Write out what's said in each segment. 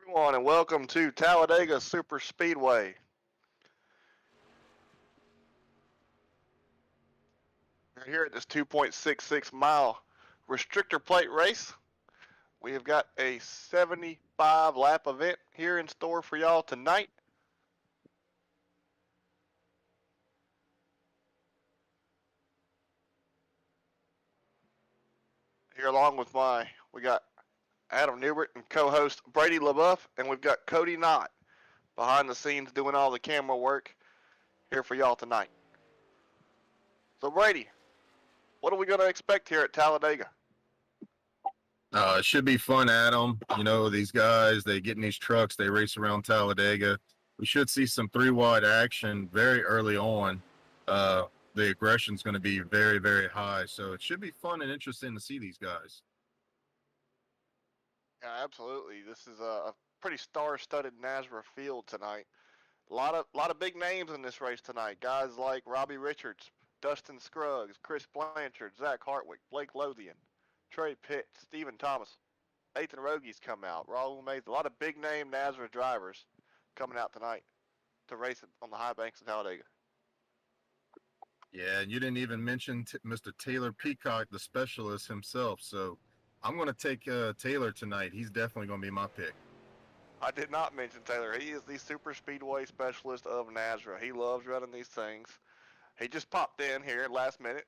everyone, and welcome to Talladega Super Speedway. We're here at this 2.66 mile restrictor plate race. We have got a 75 lap event here in store for y'all tonight. Here along with we got Adam Newbert and co-host Brady LaBeouf, and we've got Cody Knott behind the scenes doing all the camera work here for y'all tonight. So Brady, what are we going to expect here at Talladega? It should be fun, Adam. You know, these guys, they get in these trucks, they race around Talladega. We should see some three wide action very early on. The aggression is going to be very, very high. So it should be fun and interesting to see these guys. Yeah, absolutely. This is a pretty star-studded NASRA field tonight. A lot of big names in this race tonight. Guys like Robbie Richards, Dustin Scruggs, Chris Blanchard, Zach Hartwick, Blake Lothian, Trey Pitt, Stephen Thomas, Nathan Rogies come out. Raul Mays. A lot of big name NASRA drivers coming out tonight to race on the high banks of Talladega. Yeah, and you didn't even mention Mr. Taylor Peacock, the specialist himself. So I'm going to take Taylor tonight. He's definitely going to be my pick. I did not mention Taylor. He is the super speedway specialist of NASRA. He loves running these things. He just popped in here last minute.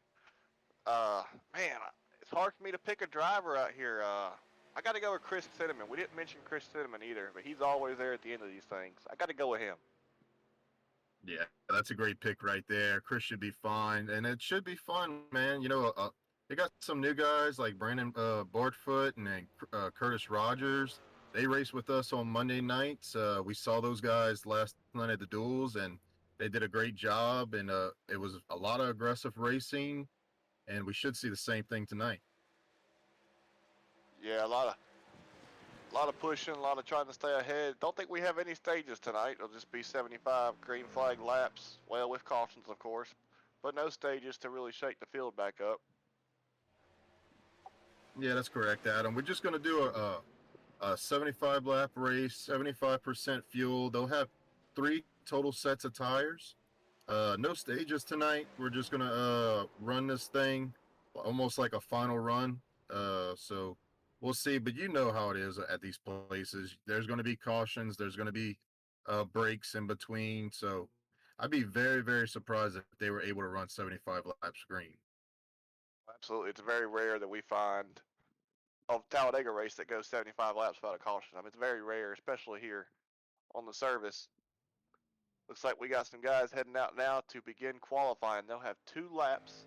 Uh, Man, it's hard for me to pick a driver out here. I got to go with Chris Cinnamon. We didn't mention Chris Cinnamon either, but he's always there at the end of these things. I got to go with him. Yeah, that's a great pick right there. Chris should be fine, and it should be fun, man. You know, they got some new guys like Brandon Boardfoot and then Curtis Rogers. They raced with us on Monday nights. We saw those guys last night at the duels, and they did a great job. And it was a lot of aggressive racing, and we should see the same thing tonight. Yeah, a lot of pushing, a lot of trying to stay ahead. Don't think we have any stages tonight. It'll just be 75 green flag laps. Well, with cautions, of course, but no stages to really shake the field back up. Yeah, that's correct, Adam. We're just going to do a 75 lap race, 75% fuel. They'll have three total sets of tires. No stages tonight. We're just gonna run this thing almost like a final run. So we'll see. But you know how it is at these places. There's going to be cautions. There's going to be breaks in between. So I'd be very, very surprised if they were able to run 75 laps green. Absolutely, it's very rare that we find a Talladega race that goes 75 laps without a caution. I mean, it's very rare, especially here on the service. Looks like we got some guys heading out now to begin qualifying. They'll have 2 laps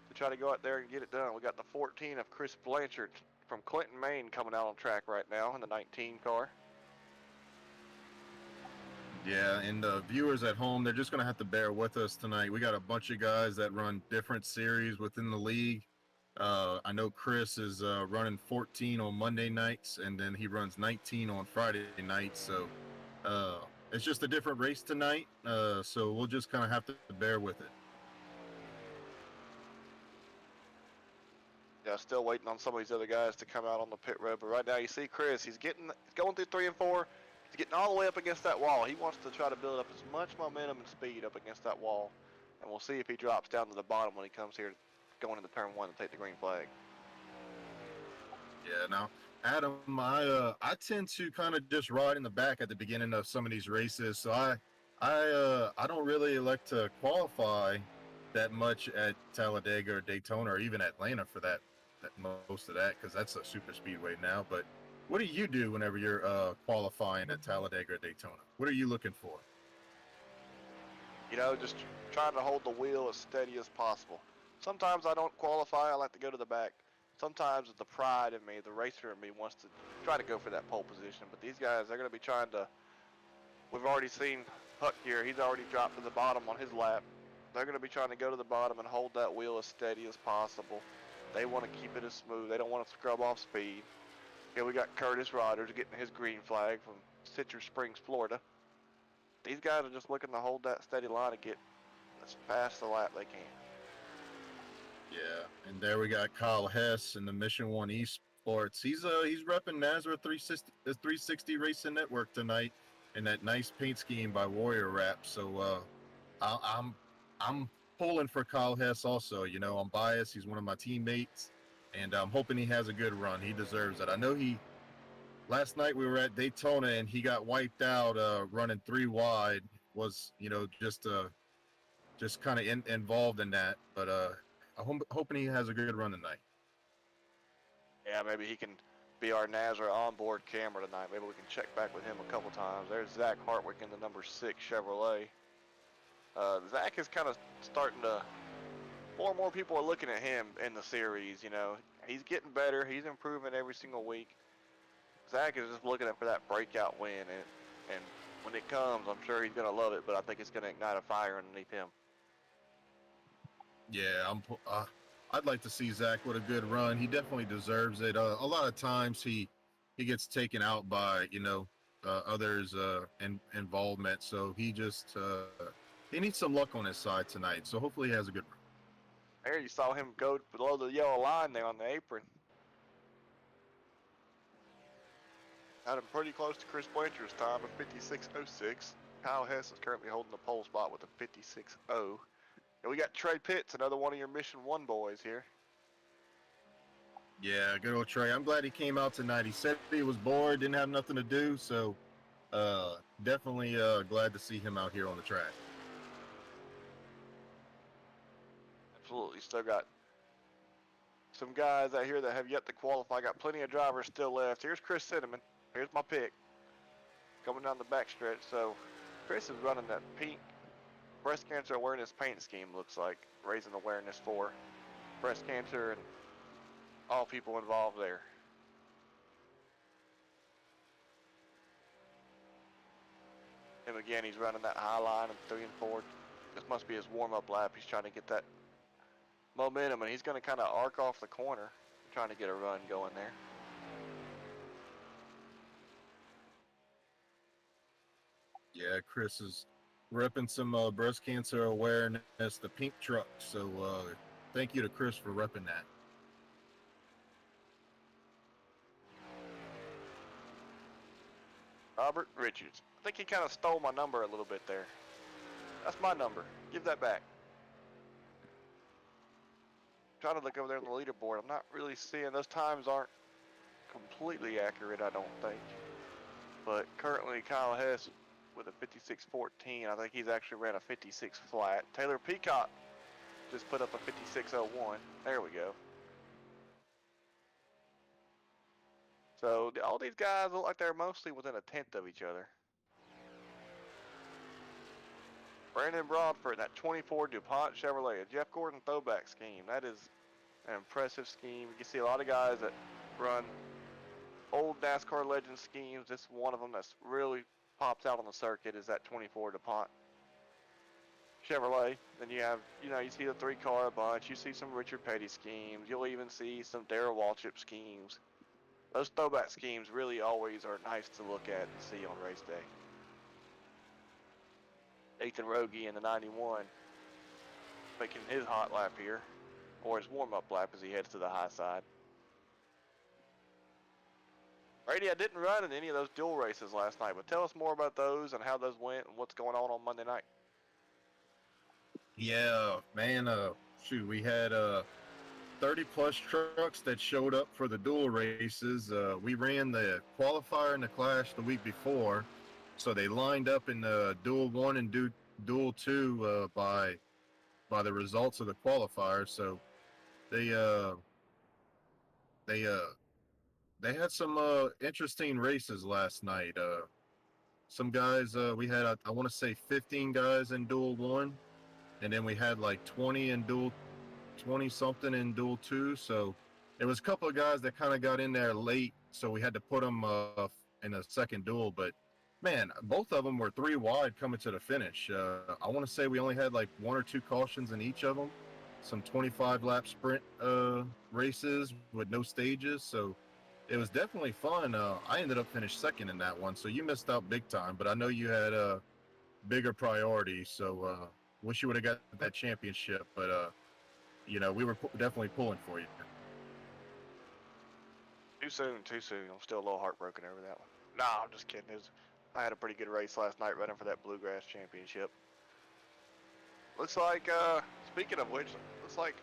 to try to go out there and get it done. We got the 14 of Chris Blanchard from Clinton, Maine coming out on track right now in the 19 car. Yeah, and the viewers at home, they're just going to have to bear with us tonight. We got a bunch of guys that run different series within the league. I know Chris is running 14 on Monday nights, and then he runs 19 on Friday nights. So uh, it's just a different race tonight. So we'll just kind of have to bear with it. Yeah, still waiting on some of these other guys to come out on the pit road. But right now you see Chris, he's going through 3 and 4. He's getting all the way up against that wall. He wants to try to build up as much momentum and speed up against that wall. And we'll see if he drops down to the bottom when he comes here going into turn 1 to take the green flag. Yeah, now, Adam, I tend to kind of just ride in the back at the beginning of some of these races. So I don't really like to qualify that much at Talladega or Daytona or even Atlanta for that most of that, because that's a super speedway now. But what do you do whenever you're qualifying at Talladega or Daytona? What are you looking for? You know, just trying to hold the wheel as steady as possible. Sometimes I don't qualify. I like to go to the back. Sometimes the pride in me, the racer in me, wants to try to go for that pole position. But these guys, they're going to be trying to. We've already seen Huck here. He's already dropped to the bottom on his lap. They're going to be trying to go to the bottom and hold that wheel as steady as possible. They want to keep it as smooth. They don't want to scrub off speed. Here we got Curtis Rogers getting his green flag from Citrus Springs, Florida. These guys are just looking to hold that steady line and get as fast a lap they can. Yeah, and there we got Kyle Hess in the Mission 1 East Motorsports. He's repping NASRA 360 Racing Network tonight in that nice paint scheme by Warrior Wrap. So I'm pulling for Kyle Hess also. You know, I'm biased. He's one of my teammates, and I'm hoping he has a good run. He deserves it. I know he. Last night we were at Daytona and he got wiped out running 3 wide. Was just kind of involved in that, but I'm hoping he has a good run tonight. Yeah, maybe he can be our NASRA onboard camera tonight. Maybe we can check back with him a couple times. There's Zach Hartwick in the number 6 Chevrolet. Zach is kind of starting to, more and more people are looking at him in the series, you know. He's getting better. He's improving every single week. Zach is just looking for that breakout win, and when it comes, I'm sure he's going to love it, but I think it's going to ignite a fire underneath him. Yeah, I'd like to see Zach with a good run. He definitely deserves it. A lot of times he gets taken out by, you know, others' involvement, so he needs some luck on his side tonight. So hopefully he has a good run. There, you saw him go below the yellow line there on the apron. Had him pretty close to Chris Blanchard's time of 56.06. Kyle Hess is currently holding the pole spot with a 56.0. And we got Trey Pitts, another one of your Mission 1 boys here. Yeah, good old Trey. I'm glad he came out tonight. He said he was bored, didn't have nothing to do, so definitely glad to see him out here on the track. Absolutely. Still got some guys out here that have yet to qualify. Got plenty of drivers still left. Here's Chris Cinnamon. Here's my pick. Coming down the backstretch. So Chris is running that pink breast cancer awareness paint scheme, looks like. Raising awareness for breast cancer and all people involved there. And again, he's running that high line of 3 and 4. This must be his warm-up lap. He's trying to get that momentum, and he's going to kind of arc off the corner, trying to get a run going there. Yeah, Chris is repping some breast cancer awareness, the pink truck. So thank you to Chris for repping that. Robert Richards. I think he kind of stole my number a little bit there. That's my number. Give that back. Trying to look over there on the leaderboard. I'm not really seeing, those times aren't completely accurate, I don't think. But currently Kyle Hess with a 56.14. I think he's actually ran a 56 flat. Taylor Peacock just put up a 56.01. There we go. So all these guys look like they're mostly within a tenth of each other. Brandon Broadford, that 24 DuPont Chevrolet, a Jeff Gordon throwback scheme. That is an impressive scheme. You can see a lot of guys that run old NASCAR legend schemes. This is one of them that's really pops out on the circuit, is that 24 DuPont Chevrolet. Then you have, you know, you see the 3-car a bunch. You see some Richard Petty schemes. You'll even see some Darrell Waltrip schemes. Those throwback schemes really always are nice to look at and see on race day. Nathan Rogie in the 91 making his hot lap here, or his warm-up lap as he heads to the high side. Brady, I didn't run in any of those dual races last night, but tell us more about those and how those went and what's going on Monday night. Yeah, man, shoot, we had 30-plus trucks that showed up for the dual races. We ran the qualifier and the clash the week before, so they lined up in dual 1 and dual 2 by the results of the qualifier. So they had some interesting races last night. Some guys, we had I want to say 15 guys in dual 1, and then we had like 20 in dual 20 something in dual 2. So there was a couple of guys that kind of got in there late, so we had to put them in a second duel. But man, both of them were 3 wide coming to the finish. I want to say we only had like 1 or 2 cautions in each of them. Some 25 lap sprint races with no stages. So it was definitely fun. I ended up finishing second in that one, so you missed out big time. But I know you had a bigger priority, so wish you would have got that championship. But, . We were definitely pulling for you. Too soon, too soon. I'm still a little heartbroken over that one. Nah, I'm just kidding. I had a pretty good race last night running for that Bluegrass Championship. Looks like, speaking of which, looks like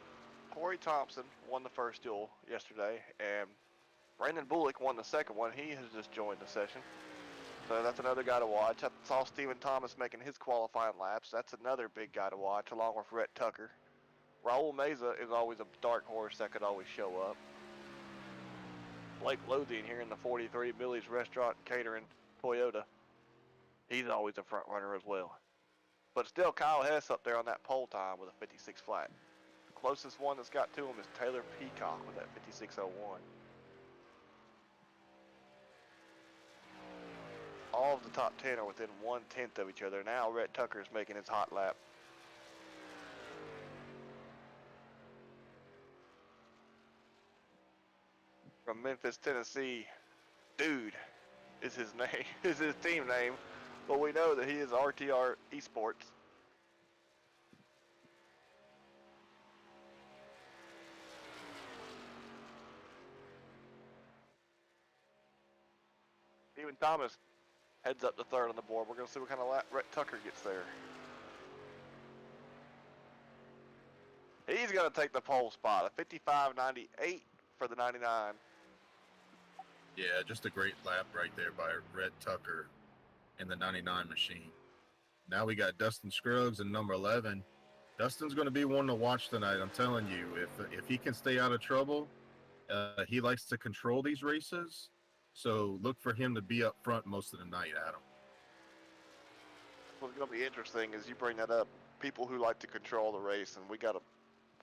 Corey Thompson won the first duel yesterday, and Brandon Bullock won the second one. He has just joined the session. So that's another guy to watch. I saw Stephen Thomas making his qualifying laps. That's another big guy to watch, along with Rhett Tucker. Raul Meza is always a dark horse that could always show up. Blake Lothian here in the 43, Billy's Restaurant Catering Toyota. He's always a front runner as well. But still, Kyle Hess up there on that pole time with a 56 flat. The closest one that's got to him is Taylor Peacock with that 56.01. All of the top 10 are within 1/10 of each other. Now Rhett Tucker is making his hot lap. From Memphis, Tennessee, Dude is his name, is his team name, but we know that he is RTR Esports. Stephen Thomas heads up to third on the board. We're going to see what kind of lap Rhett Tucker gets there. He's going to take the pole spot, a 55.98 for the 99. Yeah, just a great lap right there by Rhett Tucker in the 99 machine. Now we got Dustin Scruggs in number 11. Dustin's going to be one to watch tonight. I'm telling you, if he can stay out of trouble, he likes to control these races. So look for him to be up front most of the night, Adam. What's going to be interesting is you bring that up. People who like to control the race, and we got a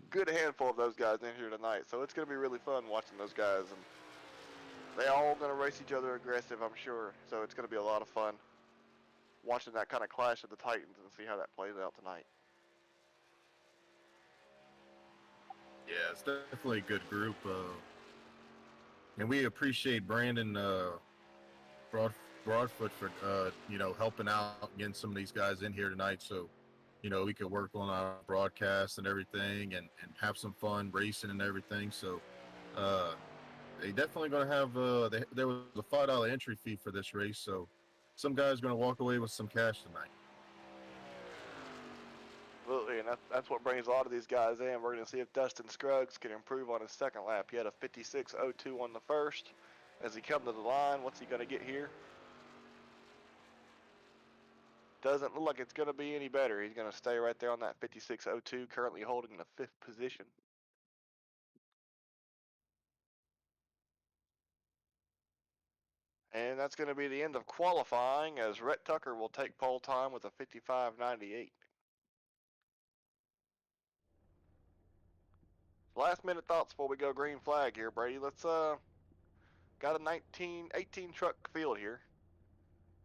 good handful of those guys in here tonight. So it's going to be really fun watching those guys. And they all going to race each other aggressive, I'm sure. So it's going to be a lot of fun watching that kind of clash of the Titans and see how that plays out tonight. Yeah, it's definitely a good group. And we appreciate Brandon Broadfoot for, helping out, getting some of these guys in here tonight. So, we could work on our broadcast and everything and have some fun racing and everything. So, they definitely going to have, there was a $5 entry fee for this race. So some guys going to walk away with some cash tonight. Absolutely, and that's what brings a lot of these guys in. We're going to see if Dustin Scruggs can improve on his second lap. He had a 56.02 on the first. As he comes to the line, what's he going to get here? Doesn't look like it's going to be any better. He's going to stay right there on that 56.02, currently holding the 5th position. And that's going to be the end of qualifying, as Rhett Tucker will take pole time with a 55.98. Last minute thoughts before we go green flag here, Brady. Let's got a 18 truck field here.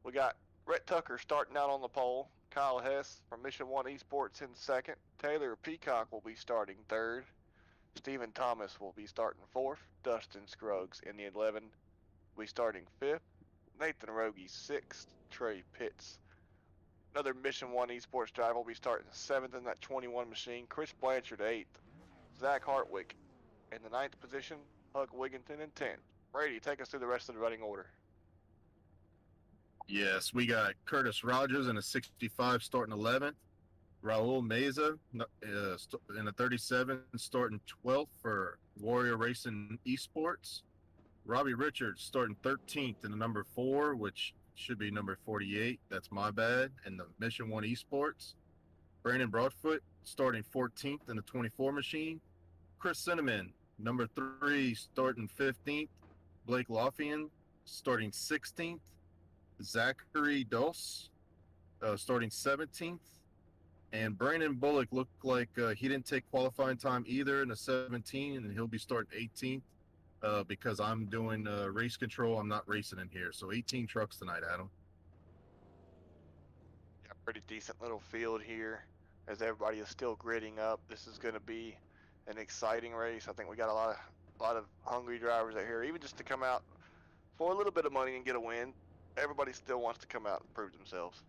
We got Rhett Tucker starting out on the pole. Kyle Hess from Mission 1 Esports in second. Taylor Peacock will be starting third. Stephen Thomas will be starting fourth. Dustin Scruggs in the 11 will be starting fifth. Nathan Rogie sixth. Trey Pitts, another Mission 1 Esports driver, will be starting seventh in that 21 machine. Chris Blanchard eighth. Zach Hartwick in the 9th position. Hug Wigginton in 10th. Brady, take us through the rest of the running order. Yes, we got Curtis Rogers in a 65 starting 11th. Raul Meza in a 37 starting 12th for Warrior Racing Esports. Robbie Richards starting 13th in the number 4, which should be number 48. That's my bad. In the Mission 1 Esports. Brandon Broadfoot starting 14th in the 24 machine. Chris Cinnamon, number 3, starting 15th. Blake Lothian starting 16th. Zachary Dos starting 17th. And Brandon Bullock looked like he didn't take qualifying time either in the 17, and he'll be starting 18th because I'm doing race control. I'm not racing in here. So 18 trucks tonight, Adam. Yeah, pretty decent little field here as everybody is still gridding up. This is going to be an exciting race. I think we got a lot of hungry drivers out here, even just to come out for a little bit of money and get a win. Everybody still wants to come out and prove themselves.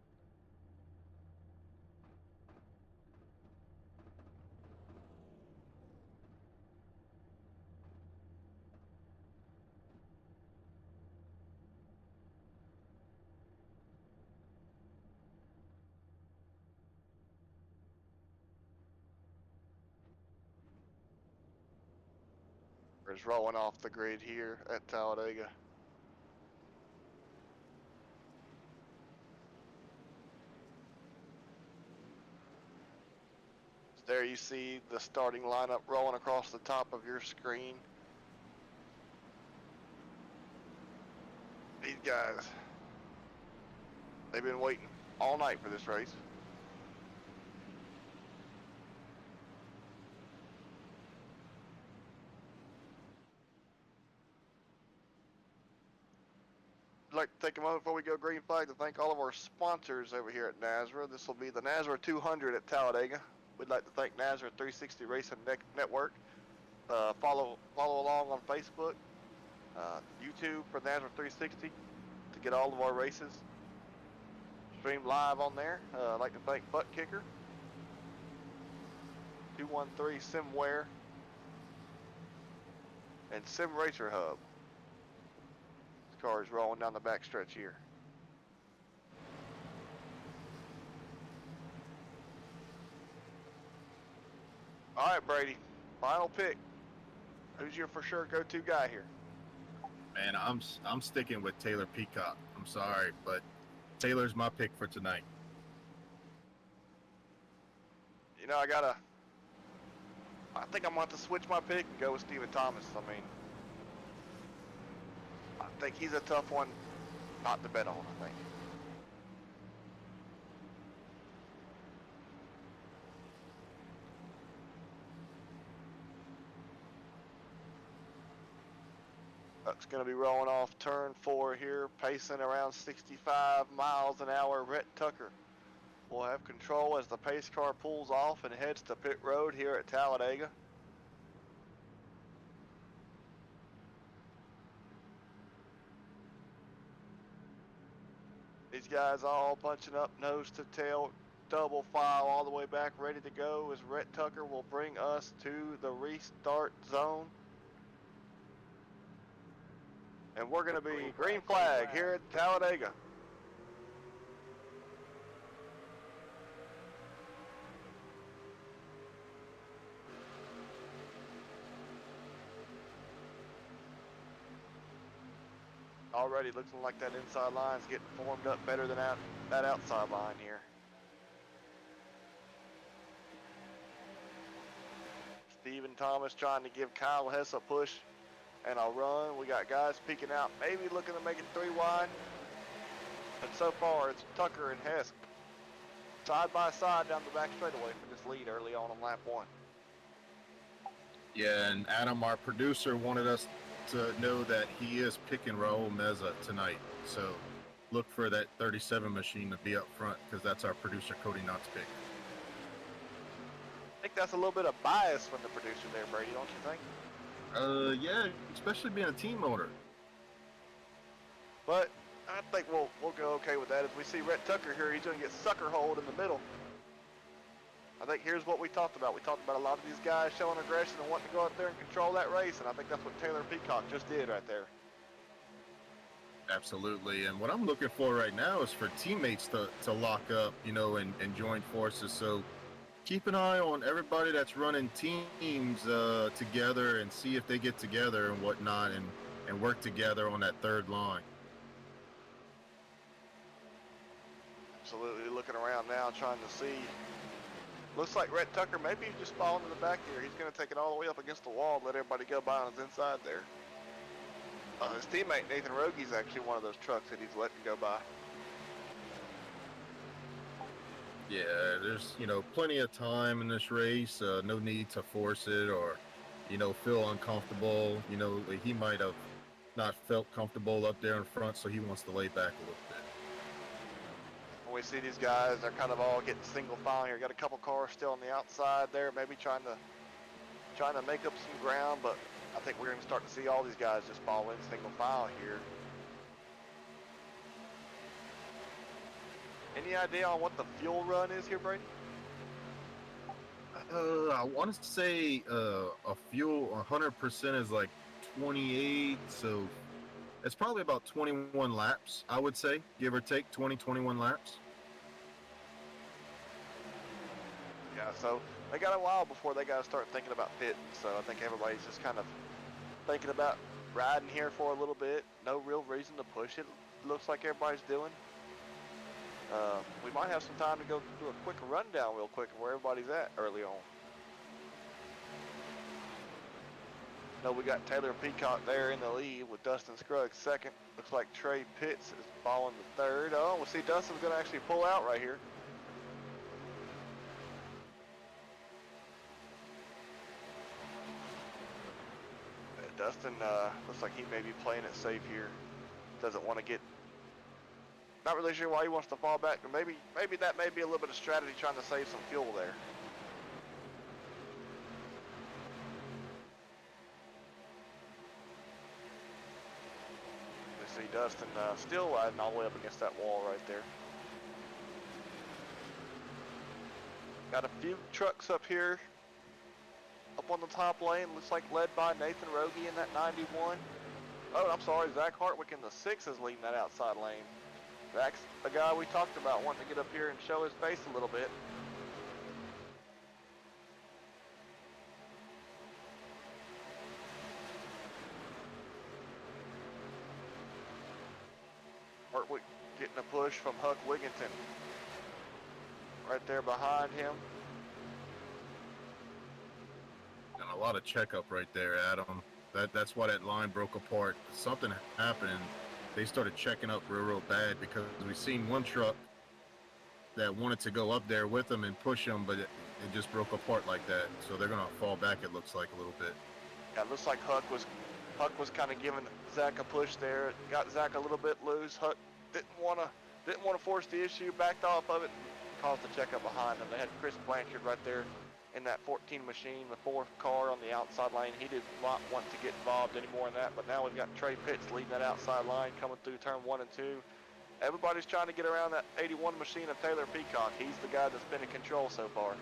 Is rolling off the grid here at Talladega. There you see the starting lineup rolling across the top of your screen. These guys, they've been waiting all night for this race. I'd like to take a moment before we go green flag to thank all of our sponsors over here at NASRA. This will be the NASRA 200 at Talladega. We'd like to thank NASRA 360 Racing Network. Follow along on Facebook, YouTube for NASRA 360 to get all of our races streamed live on there. I'd like to thank Butt Kicker, 213 Simware, and Sim Racer Hub. This car is rolling down the back stretch here. All right, Brady, final pick. Who's your for sure go-to guy here? Man, I'm sticking with Taylor Peacock. I'm sorry, but Taylor's my pick for tonight. You know, I think I'm gonna have to switch my pick and go with Stephen Thomas. I mean, I think he's a tough one not to bet on, I think. Truck's going to be rolling off turn 4 here, pacing around 65 miles an hour. Rhett Tucker will have control as the pace car pulls off and heads to pit road here at Talladega. These guys all bunching up nose to tail, double file all the way back, ready to go as Rhett Tucker will bring us to the restart zone. And we're going to be green flag here at Talladega. Already looking like that inside line's getting formed up better than that outside line here. Stephen Thomas trying to give Kyle Hess a push and a run. We got guys peeking out, maybe looking to make it 3 wide. But so far, it's Tucker and Hess side by side down the back straightaway for this lead early on lap 1. Yeah, and Adam, our producer, wanted us to know that he is picking Raul Meza tonight. So look for that 37 machine to be up front because that's our producer, Cody Knott's pick. I think that's a little bit of bias from the producer there, Brady, don't you think? Yeah, especially being a team owner. But I think we'll go okay with that. As we see Rhett Tucker here, he's going to get sucker holed in the middle. I think here's what we talked about. We talked about a lot of these guys showing aggression and wanting to go out there and control that race, and I think that's what Taylor Peacock just did right there. Absolutely, and what I'm looking for right now is for teammates to lock up, you know, and join forces. So keep an eye on everybody that's running teams together and see if they get together and whatnot and work together on that third line. Absolutely, looking around now, trying to see. Looks like Rhett Tucker maybe just falling in the back here. He's going to take it all the way up against the wall and let everybody go by on his inside there. His teammate Nathan Rogi's actually one of those trucks that he's letting go by. Yeah, there's, you know, plenty of time in this race. No need to force it or, you know, feel uncomfortable. You know, he might have not felt comfortable up there in front, so he wants to lay back a little bit. When we see these guys, they're kind of all getting single file here. Got a couple cars still on the outside there, maybe trying to make up some ground, but I think we're going to start to see all these guys just fall in single file here. Any idea on what the fuel run is here, Brady? I want to say a fuel 100% is like 28, so it's probably about 21 laps, I would say, give or take 21 laps. Yeah, so they got a while before they got to start thinking about pitting, so I think everybody's just kind of thinking about riding here for a little bit. No real reason to push it. Looks like everybody's doing. We might have some time to go do a quick rundown real quick of where everybody's at early on. No, we got Taylor Peacock there in the lead with Dustin Scruggs second. Looks like Trey Pitts is following the third. Oh, we'll see Dustin's going to actually pull out right here. Dustin looks like he may be playing it safe here. Doesn't want to get. Not really sure why he wants to fall back, but maybe that may be a little bit of strategy trying to save some fuel there. We see Dustin still riding all the way up against that wall right there. Got a few trucks up here. Up on the top lane, looks like led by Nathan Rogie in that 91. Oh, I'm sorry, Zach Hartwick in the 6 is leading that outside lane. Zach's the guy we talked about wanting to get up here and show his face a little bit. Hartwick getting a push from Huck Wigginton. Right there behind him. And a lot of checkup right there, Adam. That's why that line broke apart. Something happened. They started checking up real bad because we seen one truck that wanted to go up there with them and push them, but it just broke apart like that. So they're gonna fall back. It looks like a little bit. Yeah, it looks like Huck was kind of giving Zach a push there. Got Zach a little bit loose. Huck didn't want to force the issue. Backed off of it. And caused the checkup behind them. They had Chris Blanchard right there in that 14 machine, the 4th car on the outside lane. He did not want to get involved anymore in that, but now we've got Trey Pitts leading that outside line coming through turn 1 and 2. Everybody's trying to get around that 81 machine of Taylor Peacock. He's the guy that's been in control so far.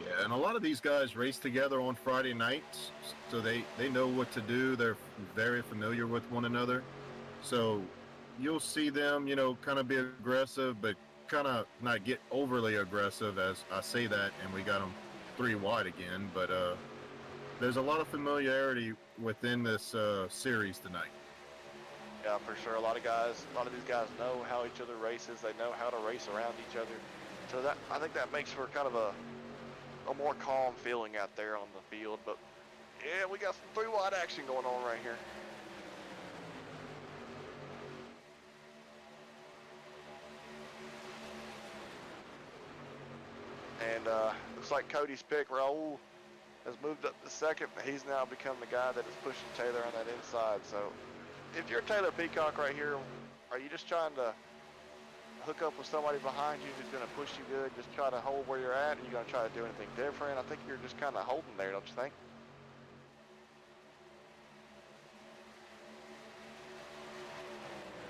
Yeah, and a lot of these guys race together on Friday nights, so they know what to do. They're very familiar with one another. So you'll see them, kind of be aggressive, but kind of not get overly aggressive as I say that, and we got them 3 wide again, but there's a lot of familiarity within this series tonight. Yeah, for sure. A lot of these guys know how each other races. They know how to race around each other. So that, I think that makes for kind of a more calm feeling out there on the field. But yeah, we got some 3 wide action going on right here. And looks like Cody's pick, Raul, has moved up to second. He's now become the guy that is pushing Taylor on that inside. So if you're Taylor Peacock right here, are you just trying to hook up with somebody behind you who's going to push you good, just try to hold where you're at, and you're going to try to do anything different? I think you're just kind of holding there, don't you think?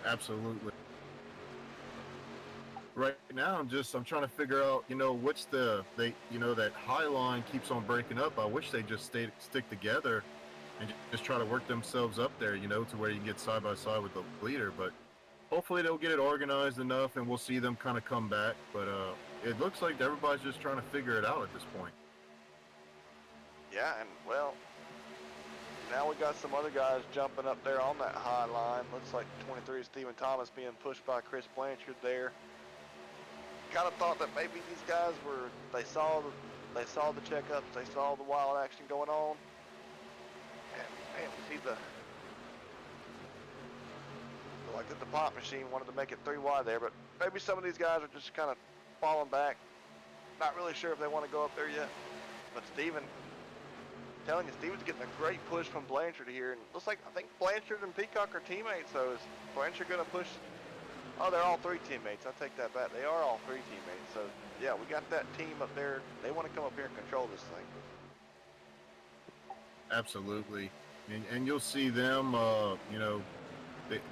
Absolutely. Right now, I'm trying to figure out, what's that high line keeps on breaking up. I wish they just stick together and just try to work themselves up there, to where you can get side by side with the leader. But hopefully they'll get it organized enough, and we'll see them kind of come back. But it looks like everybody's just trying to figure it out at this point. Yeah, and well, now we got some other guys jumping up there on that high line. Looks like 23 Stephen Thomas being pushed by Chris Blanchard there. Kind of thought that maybe these guys they saw the checkups, they saw the wild action going on, and man, we see like the pop machine wanted to make it 3 wide there, but maybe some of these guys are just kind of falling back, not really sure if they want to go up there yet. But Steven, telling you, Steven's getting a great push from Blanchard here, and it looks like I think Blanchard and Peacock are teammates. So is Blanchard going to push? Oh, they're all 3 teammates. I take that back. They are all 3 teammates. So, yeah, we got that team up there. They want to come up here and control this thing. Absolutely. And you'll see them,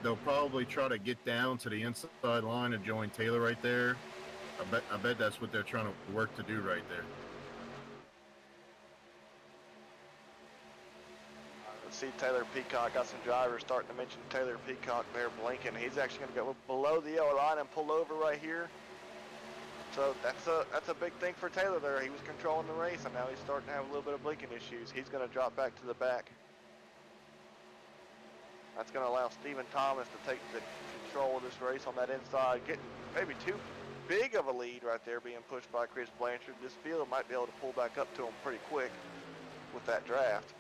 they'll probably try to get down to the inside line and join Taylor right there. I bet that's what they're trying to work to do right there. Let's see Taylor Peacock. Got some drivers starting to mention Taylor Peacock there blinking. He's actually going to go below the yellow line and pull over right here. So that's a big thing for Taylor there. He was controlling the race, and now he's starting to have a little bit of blinking issues. He's going to drop back to the back. That's going to allow Stephen Thomas to take the control of this race on that inside, getting maybe too big of a lead right there, being pushed by Chris Blanchard. This field might be able to pull back up to him pretty quick with that draft.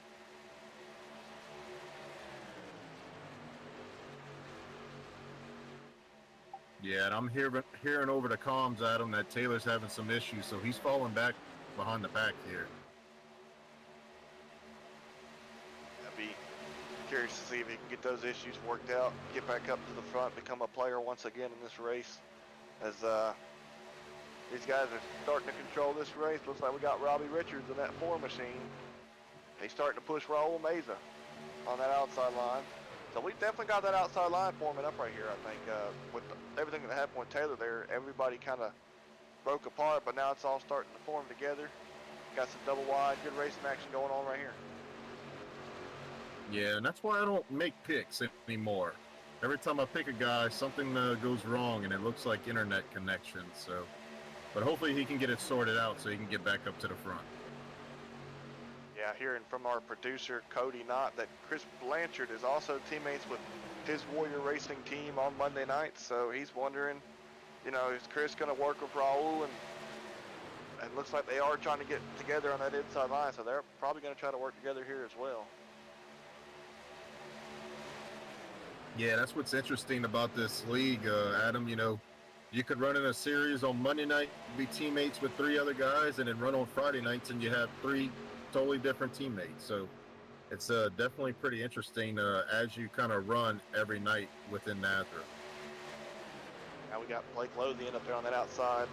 Yeah, and I'm hearing over the comms, Adam, that Taylor's having some issues, so he's falling back behind the pack here. I'd be curious to see if he can get those issues worked out, get back up to the front, become a player once again in this race. As these guys are starting to control this race. Looks like we got Robbie Richards in that 4 machine. He's starting to push Raul Meza on that outside line. So we definitely got that outside line forming up right here, I think. With everything that happened with Taylor there, everybody kind of broke apart, but now it's all starting to form together. Got some double wide, good racing action going on right here. Yeah, and that's why I don't make picks anymore. Every time I pick a guy, something goes wrong, and it looks like internet connection. So, but hopefully he can get it sorted out so he can get back up to the front. Yeah, hearing from our producer, Cody Knott, that Chris Blanchard is also teammates with his Warrior Racing team on Monday night. So he's wondering, you know, is Chris going to work with Raul? And it looks like they are trying to get together on that inside line. So they're probably going to try to work together here as well. Yeah, that's what's interesting about this league, Adam. You know, you could run in a series on Monday night, be teammates with 3 other guys, and then run on Friday nights, and you have 3 totally different teammates. So it's definitely pretty interesting as you kind of run every night within NASRA. Now we got Blake Lothian up there on that outside.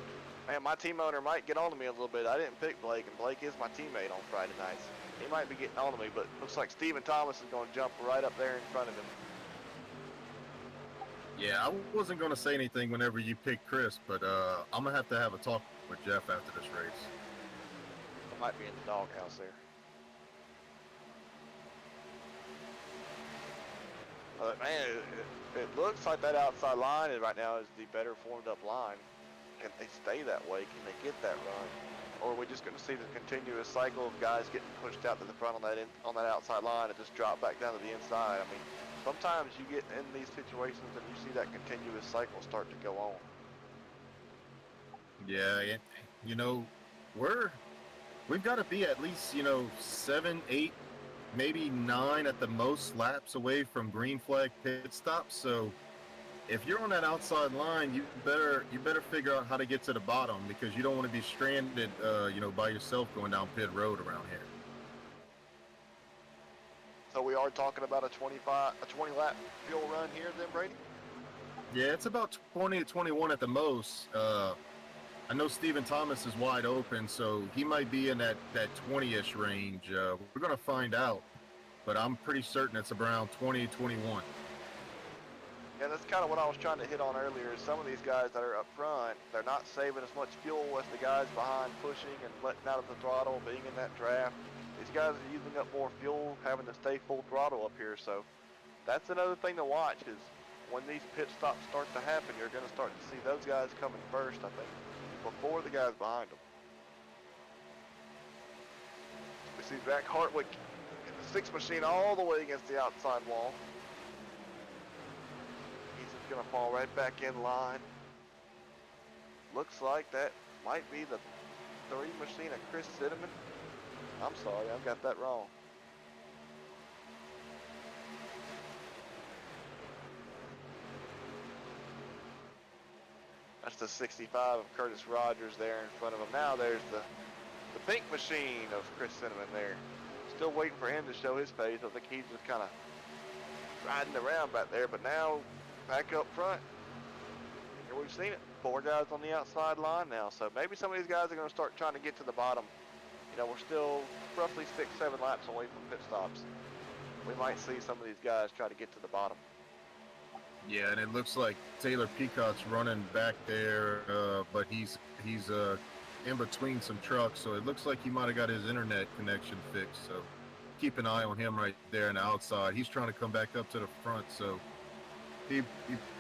Man, my team owner might get on to me a little bit. I didn't pick Blake, and Blake is my teammate on Friday nights. He might be getting on to me, but looks like Stephen Thomas is going to jump right up there in front of him. Yeah, I wasn't going to say anything whenever you picked Chris, but I'm going to have a talk with Jeff after this race. I might be in the doghouse there. But man, it looks like that outside line right now is the better formed up line. Can they stay that way? Can they get that run? Or are we just going to see the continuous cycle of guys getting pushed out to the front on that outside line and just drop back down to the inside? I mean, sometimes you get in these situations and you see that continuous cycle start to go on. Yeah, you know, we've got to be at least, you know, 7, 8, maybe 9 at the most laps away from green flag pit stops. So if you're on that outside line, you better figure out how to get to the bottom, because you don't want to be stranded, you know, by yourself going down pit road around here. So we are talking about a 20 lap fuel run here then, Brady? Yeah, it's about 20 to 21 at the most. I know Stephen Thomas is wide open, so he might be in that 20-ish range. We're going to find out, but I'm pretty certain it's around 20, 21. Yeah, that's kind of what I was trying to hit on earlier. Is some of these guys that are up front, they're not saving as much fuel as the guys behind pushing and letting out of the throttle, being in that draft. These guys are using up more fuel, having to stay full throttle up here. So that's another thing to watch, is when these pit stops start to happen, you're going to start to see those guys coming first, I think, before the guys behind them. We see Zach Hartwick in the 6 machine all the way against the outside wall. He's just going to fall right back in line. Looks like that might be the 3 machine of Chris Cinnamon. I'm sorry, I've got that wrong. That's the 65 of Curtis Rogers there in front of him. Now there's the pink machine of Chris Cinnamon there. Still waiting for him to show his face. I think he's just kind of riding around back there. But now, back up front, here we've seen it. 4 guys on the outside line now. So maybe some of these guys are going to start trying to get to the bottom. You know, we're still roughly 6, 7 laps away from pit stops. We might see some of these guys try to get to the bottom. Yeah, and it looks like Taylor Peacock's running back there, but he's in between some trucks, so it looks like he might have got his internet connection fixed. So keep an eye on him right there on the outside. He's trying to come back up to the front, so he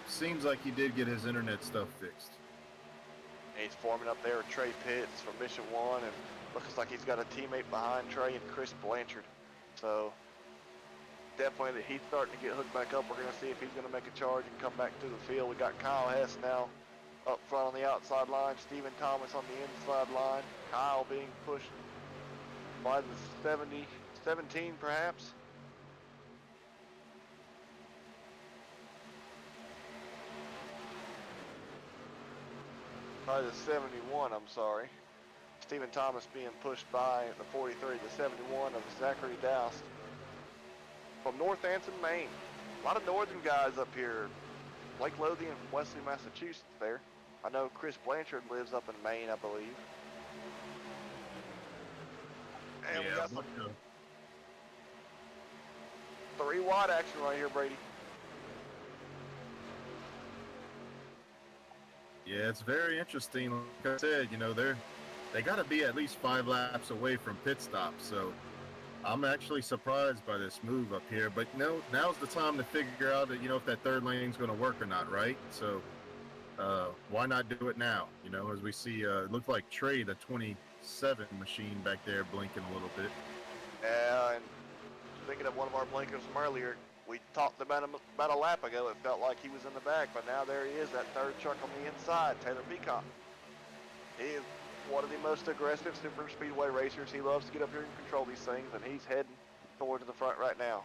seems like he did get his internet stuff fixed. He's forming up there with Trey Pitts from Mission 1, and looks like he's got a teammate behind Trey and Chris Blanchard. So definitely he's starting to get hooked back up. We're going to see if he's going to make a charge and come back through the field. We got Kyle Hess now up front on the outside line. Stephen Thomas on the inside line. Kyle being pushed by the 17 perhaps. By the 71, I'm sorry. Stephen Thomas being pushed by the 43, the 71 of Zachary Doust from North Anson, Maine. A lot of northern guys up here. Blake Lothian from Wesley, Massachusetts there. I know Chris Blanchard lives up in Maine, I believe. And we got some 3 wide action right here, Brady. Yeah, it's very interesting. Like I said, you know, they got to be at least 5 laps away from pit stop. So I'm actually surprised by this move up here. But now's the time to figure out that, you know, if that third lane is going to work or not, right? So why not do it now? You know, as we see, it looked like Trey, the 27 machine back there, blinking a little bit. Yeah, and thinking of one of our blinkers from earlier, we talked about him about a lap ago. It felt like he was in the back, but now there he is, that third truck on the inside, Taylor Peacock. He is one of the most aggressive super speedway racers. He loves to get up here and control these things, and he's heading towards the front right now.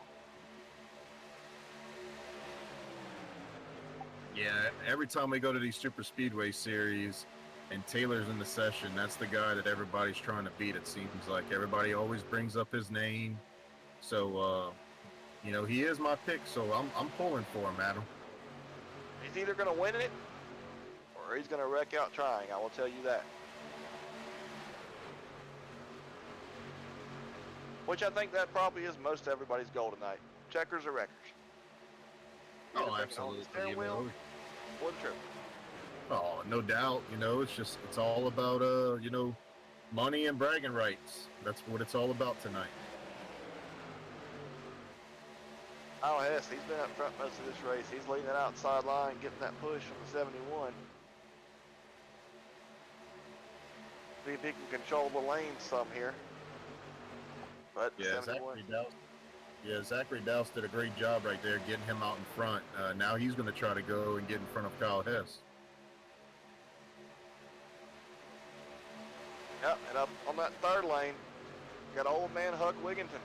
Yeah, every time we go to these super speedway series and Taylor's in the session, that's the guy that everybody's trying to beat, it seems like. Everybody always brings up his name. So, you know, he is my pick, so I'm pulling for him, Adam. He's either going to win it or he's going to wreck out trying, I will tell you that. Which I think that probably is most everybody's goal tonight. Checkers or wreckers. Oh, absolutely. Steering wheel or the trip. Oh, no doubt. You know, it's all about, you know, money and bragging rights. That's what it's all about tonight. Kyle Hess, he's been up front most of this race. He's leading that outside line, getting that push on the 71. See if he can control the lanes some here. But yeah, Zachary Douse did a great job right there getting him out in front. Now he's going to try to go and get in front of Kyle Hess. Yep, and up on that third lane, got old man Huck Wigginton.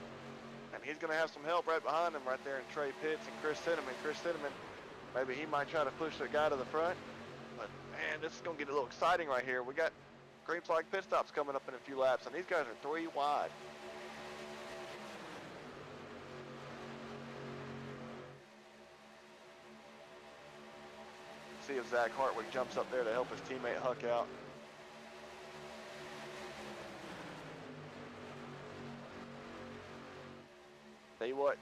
And he's going to have some help right behind him right there in Trey Pitts and Chris Cinnamon. Chris Cinnamon, maybe he might try to push the guy to the front. But, man, this is going to get a little exciting right here. We got green flag pit stops coming up in a few laps, and these guys are 3 wide. See if Zach Hartwig jumps up there to help his teammate Huck out. Tell you what,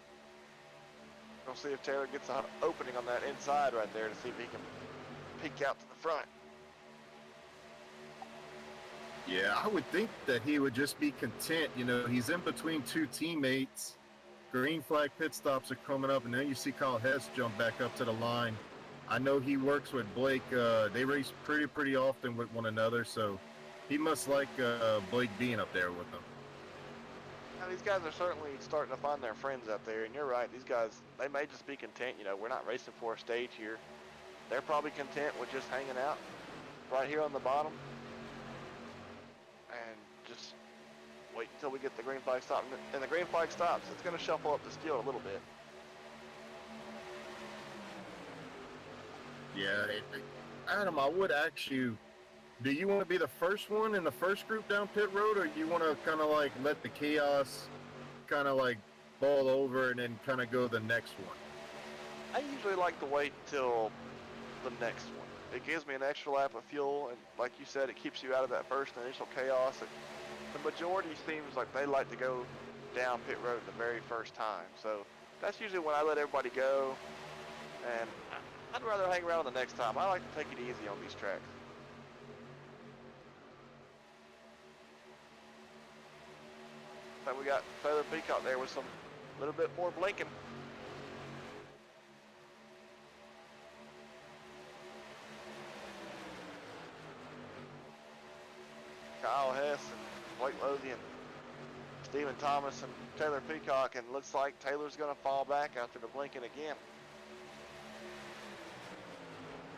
we'll see if Taylor gets an opening on that inside right there to see if he can peek out to the front. Yeah, I would think that he would just be content. You know, he's in between 2 teammates. Green flag pit stops are coming up, and then you see Kyle Hess jump back up to the line. I know he works with Blake. They race pretty often with one another, so he must like Blake being up there with them. Now, these guys are certainly starting to find their friends out there, and you're right. These guys, they may just be content. You know, we're not racing for a stage here. They're probably content with just hanging out right here on the bottom and just wait until we get the green flag stop. And the green flag stops, it's going to shuffle up the field a little bit. Yeah, Adam, I would ask you, do you want to be the first one in the first group down pit road, or you want to kind of like let the chaos kind of like boil over and then kind of go the next one? I usually like to wait till the next one. It gives me an extra lap of fuel, and like you said, it keeps you out of that first initial chaos. The majority seems like they like to go down pit road the very first time. So that's usually when I let everybody go, and I'd rather hang around the next time. I like to take it easy on these tracks. And we got Taylor Peacock there with some little bit more blinking. Kyle Hess and Blake Lothian Stephen Thomas and Taylor Peacock, and looks like Taylor's going to fall back after the blinking again.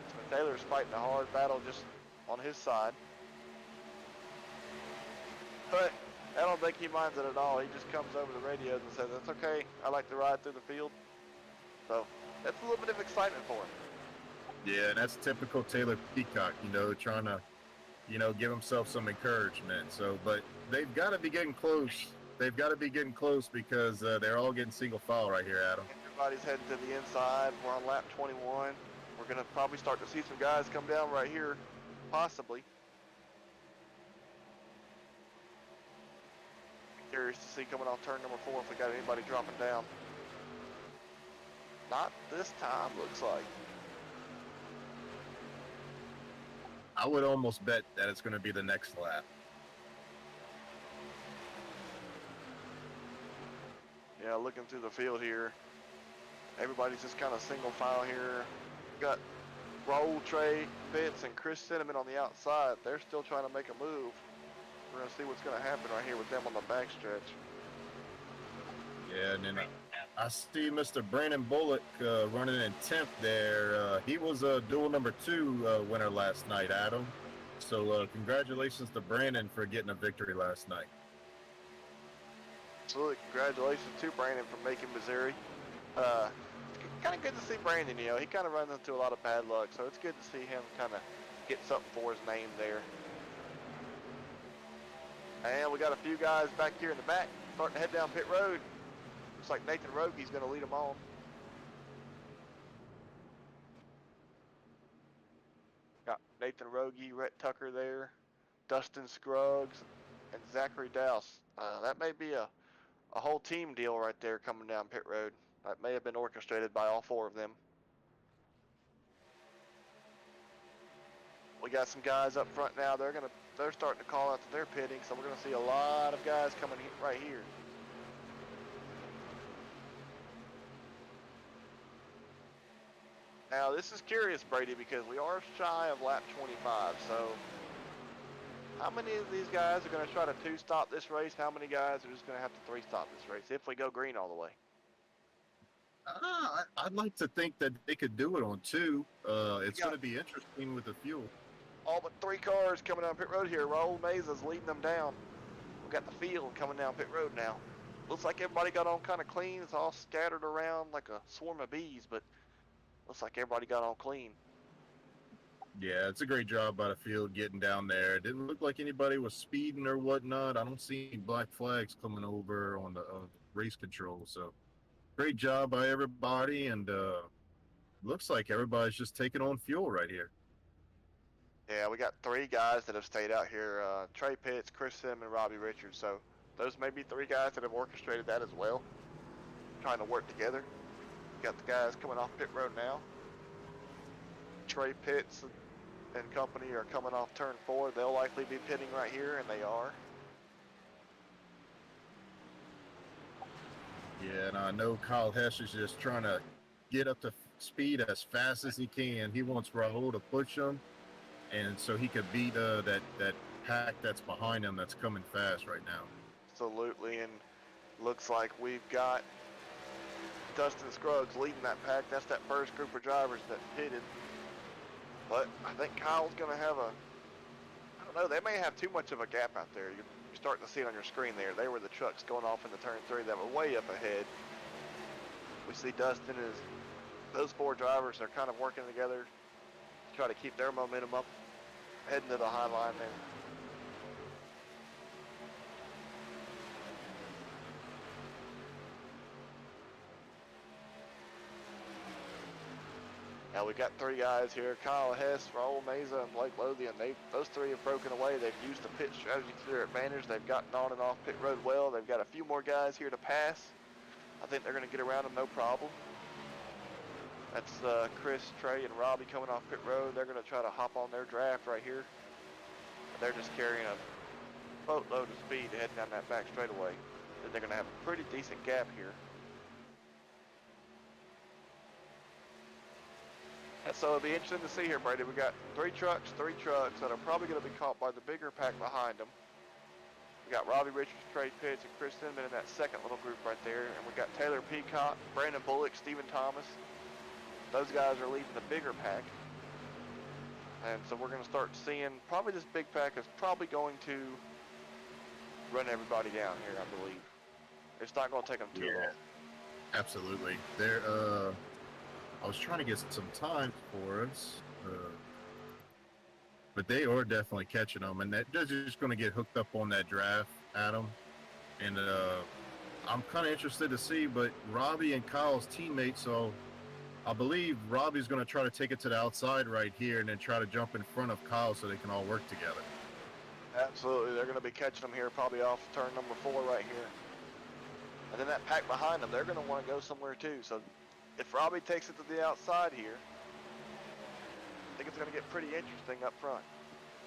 So Taylor's fighting a hard battle just on his side. But I don't think he minds it at all. He just comes over the radios and says, "That's okay. I like to ride through the field." So that's a little bit of excitement for him. Yeah, and that's typical Taylor Peacock, trying to, give himself some encouragement. So, but they've got to be getting close. They've got to be getting close because they're all getting single file right here, Adam. Everybody's heading to the inside. We're on lap 21. We're going to probably start to see some guys come down right here, possibly. Curious to see coming off turn number 4 if we got anybody dropping down. Not this time, looks like. I would almost bet that it's going to be the next lap. Yeah, looking through the field here, everybody's just kind of single file here. Got Raul, Trey, Fitz, and Chris Cinnamon on the outside. They're still trying to make a move. We're going to see what's going to happen right here with them on the backstretch. Yeah, and then I see Mr. Brandon Bullock running in 10th there. He was a dual number 2 winner last night, Adam. So congratulations to Brandon for getting a victory last night. Absolutely, congratulations to Brandon for making Missouri. Kind of good to see Brandon, he kind of runs into a lot of bad luck, so it's good to see him kind of get something for his name there. And we got a few guys back here in the back starting to head down pit road. Looks like Nathan Roge's going to lead them on. Got Nathan Roge, Rhett Tucker there, Dustin Scruggs, and Zachary Dowse. That may be a whole team deal right there coming down pit road. That may have been orchestrated by all 4 of them. We got some guys up front now. They're starting to call out that they're pitting, so we're going to see a lot of guys coming right here. Now this is curious, Brady, because we are shy of lap 25. So how many of these guys are going to try to 2-stop this race? How many guys are just going to have to 3-stop this race if we go green all the way? I'd like to think that they could do it on 2. It's going to be interesting with the fuel. All but 3 cars coming down pit road here. Raul Mesa's leading them down. We've got the field coming down pit road now. Looks like everybody got on kind of clean. It's all scattered around like a swarm of bees, but looks like everybody got on clean. Yeah, it's a great job by the field getting down there. It didn't look like anybody was speeding or whatnot. I don't see any black flags coming over on the race control. So great job by everybody, and looks like everybody's just taking on fuel right here. Yeah, we got 3 guys that have stayed out here. Trey Pitts, Chris Sim, and Robbie Richards. So those may be 3 guys that have orchestrated that as well, trying to work together. Got the guys coming off pit road now. Trey Pitts and company are coming off turn 4. They'll likely be pitting right here, and they are. Yeah, and I know Kyle Hess is just trying to get up to speed as fast as he can. He wants Raul to push him, and so he could beat that pack that's behind him that's coming fast right now. Absolutely, and looks like we've got Dustin Scruggs leading that pack. That's that first group of drivers that pitted. But I think Kyle's going to have I don't know, they may have too much of a gap out there. You're starting to see it on your screen there. They were the trucks going off into turn 3 that were way up ahead. We see Dustin as those 4 drivers are kind of working together to try to keep their momentum up, heading to the high line there. Now we got 3 guys here, Kyle Hess, Raul Meza, and Blake Lothian. Those 3 have broken away. They've used the pit strategy to their advantage. They've gotten on and off pit road well. They've got a few more guys here to pass. I think they're going to get around them no problem. That's Chris, Trey, and Robbie coming off pit road. They're going to try to hop on their draft right here. They're just carrying a boatload of speed heading down that back straightaway. They're going to have a pretty decent gap here. And so it'll be interesting to see here, Brady. We got 3 trucks that are probably going to be caught by the bigger pack behind them. We got Robbie Richards, Trey Pitts, and Chris Cinnamon in that second little group right there. And we got Taylor Peacock, Brandon Bullock, Stephen Thomas. Those guys are leading the bigger pack. And so we're going to start seeing, probably this big pack is probably going to run everybody down here, I believe. It's not going to take them too long. Absolutely. They're, I was trying to get some time for us, but they are definitely catching them, and they're just going to get hooked up on that draft, Adam. And I'm kind of interested to see, but Robbie and Kyle's teammates, so I believe Robbie's going to try to take it to the outside right here and then try to jump in front of Kyle so they can all work together. Absolutely. They're going to be catching them here probably off turn number 4 right here. And then that pack behind them, they're going to want to go somewhere too. So if Robbie takes it to the outside here, I think it's going to get pretty interesting up front.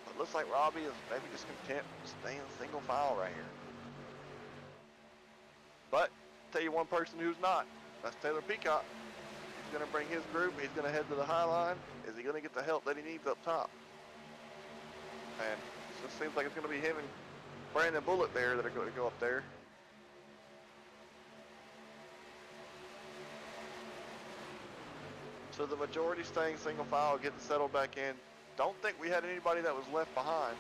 But it looks like Robbie is maybe just content staying single file right here. But I'll tell you one person who's not. That's Taylor Peacock. He's going to bring his group. He's going to head to the high line. Is he going to get the help that he needs up top? And it just seems like it's going to be him and Brandon Bullock there that are going to go up there. So the majority staying single file, getting settled back in. Don't think we had anybody that was left behind.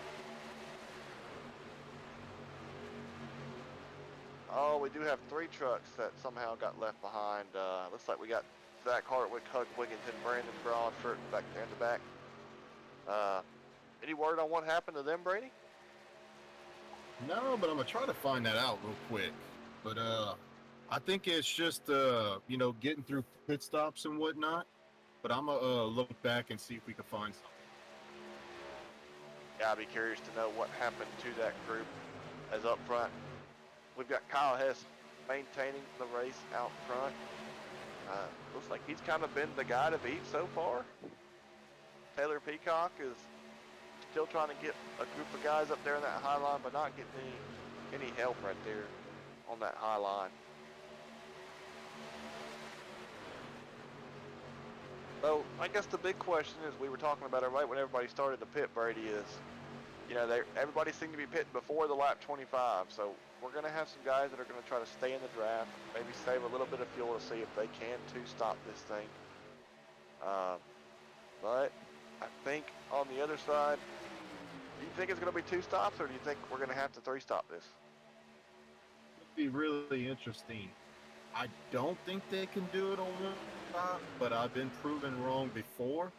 Oh, we do have 3 trucks that somehow got left behind. Looks like we got Zach Hartwick, Hug Wigginton, Brandon Broadford back there in the back. Any word on what happened to them, Brady? No, but I'm going to try to find that out real quick. But I think it's just, getting through pit stops and whatnot. But I'm going to look back and see if we can find something. Yeah, I'd be curious to know what happened to that group. As up front, we've got Kyle Hess maintaining the race out front. Looks like he's kind of been the guy to beat so far. Taylor Peacock is still trying to get a group of guys up there in that high line, but not getting any help right there on that high line. So I guess the big question is, we were talking about it right when everybody started the pit, Brady, is, everybody seemed to be pitting before the lap 25. So we're going to have some guys that are going to try to stay in the draft, maybe save a little bit of fuel to see if they can two-stop this thing. But I think on the other side, do you think it's going to be 2 stops, or do you think we're going to have to 3-stop this? It'd be really interesting. I don't think they can do it on 1 stop, but I've been proven wrong before.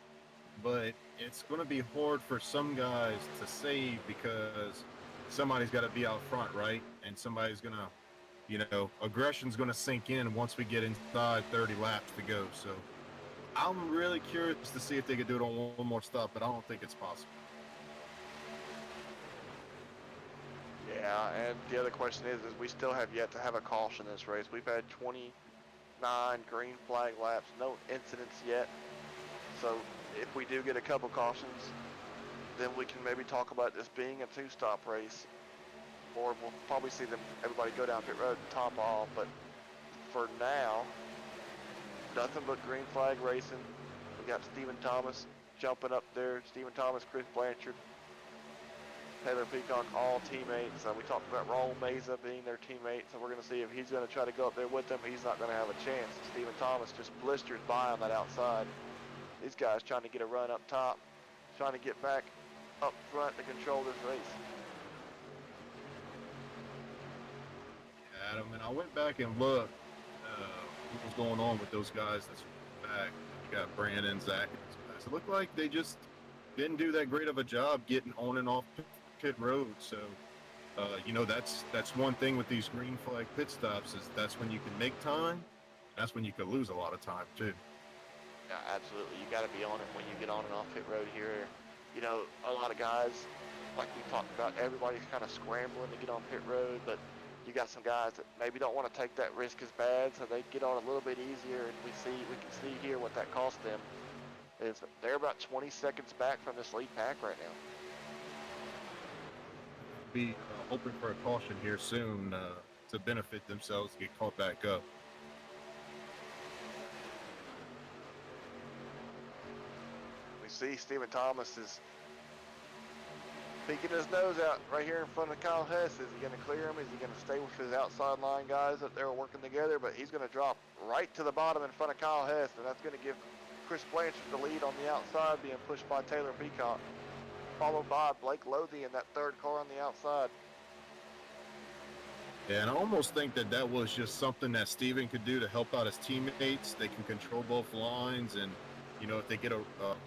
But it's going to be hard for some guys to save because somebody's got to be out front, right? And somebody's going to, aggression's going to sink in once we get inside 30 laps to go. So I'm really curious to see if they could do it on one more stop, but I don't think it's possible. Yeah, and the other question is we still have yet to have a caution in this race. We've had 29 green flag laps, no incidents yet. So if we do get a couple cautions, then we can maybe talk about this being a 2-stop race, or we'll probably see everybody go down pit road and top off. But for now, nothing but green flag racing. We got Stephen Thomas jumping up there. Stephen Thomas, Chris Blanchard, Taylor Peacock, all teammates. We talked about Raul Meza being their teammate, so we're going to see if he's going to try to go up there with them. He's not going to have a chance. Stephen Thomas just blisters by on that outside. These guys trying to get a run up top, trying to get back up front to control this race. Adam, and I went back and looked what was going on with those guys that's back. You got Brandon, Zach, and those guys. It looked like they just didn't do that great of a job getting on and off pit road. So, that's one thing with these green flag pit stops is that's when you can make time. That's when you can lose a lot of time too. Yeah, absolutely. You got to be on it when you get on and off pit road here. A lot of guys, like we talked about, everybody's kind of scrambling to get on pit road, but you got some guys that maybe don't want to take that risk as bad, so they get on a little bit easier, and we can see here what that cost them. Is they're about 20 seconds back from this lead pack right now. Be hoping for a caution here soon to benefit themselves to get caught back up. We see Stephen Thomas is peeking his nose out right here in front of Kyle Hess. Is he going to clear him? Is he going to stay with his outside line guys that they're working together? But he's going to drop right to the bottom in front of Kyle Hess, and that's going to give Chris Blanchard the lead on the outside, being pushed by Taylor Peacock, followed by Blake Lothian in that third car on the outside. Yeah, and I almost think that that was just something that Steven could do to help out his teammates. They can control both lines, and you know, if they get a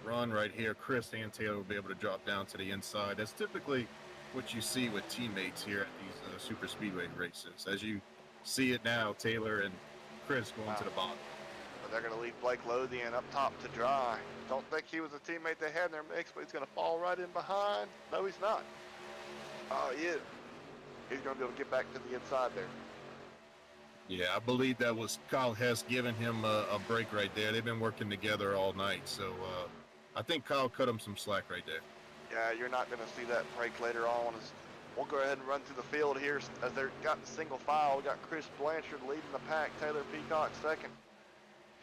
run right here, Chris and Taylor will be able to drop down to the inside. That's typically what you see with teammates here at these super speedway races. As you see it now, Taylor and Chris going to the bottom. But they're going to leave Blake Lothian up top to dry. Don't think he was a teammate they had in their mix, but he's going to fall right in behind. No, he's not. Oh, yeah. He's going to be able to get back to the inside there. Yeah, I believe that was Kyle Hess giving him a break right there. They've been working together all night, so I think Kyle cut him some slack right there. Yeah, you're not going to see that break later on. We'll go ahead and run through the field here as they're got in single file. We got Chris Blanchard leading the pack, Taylor Peacock second,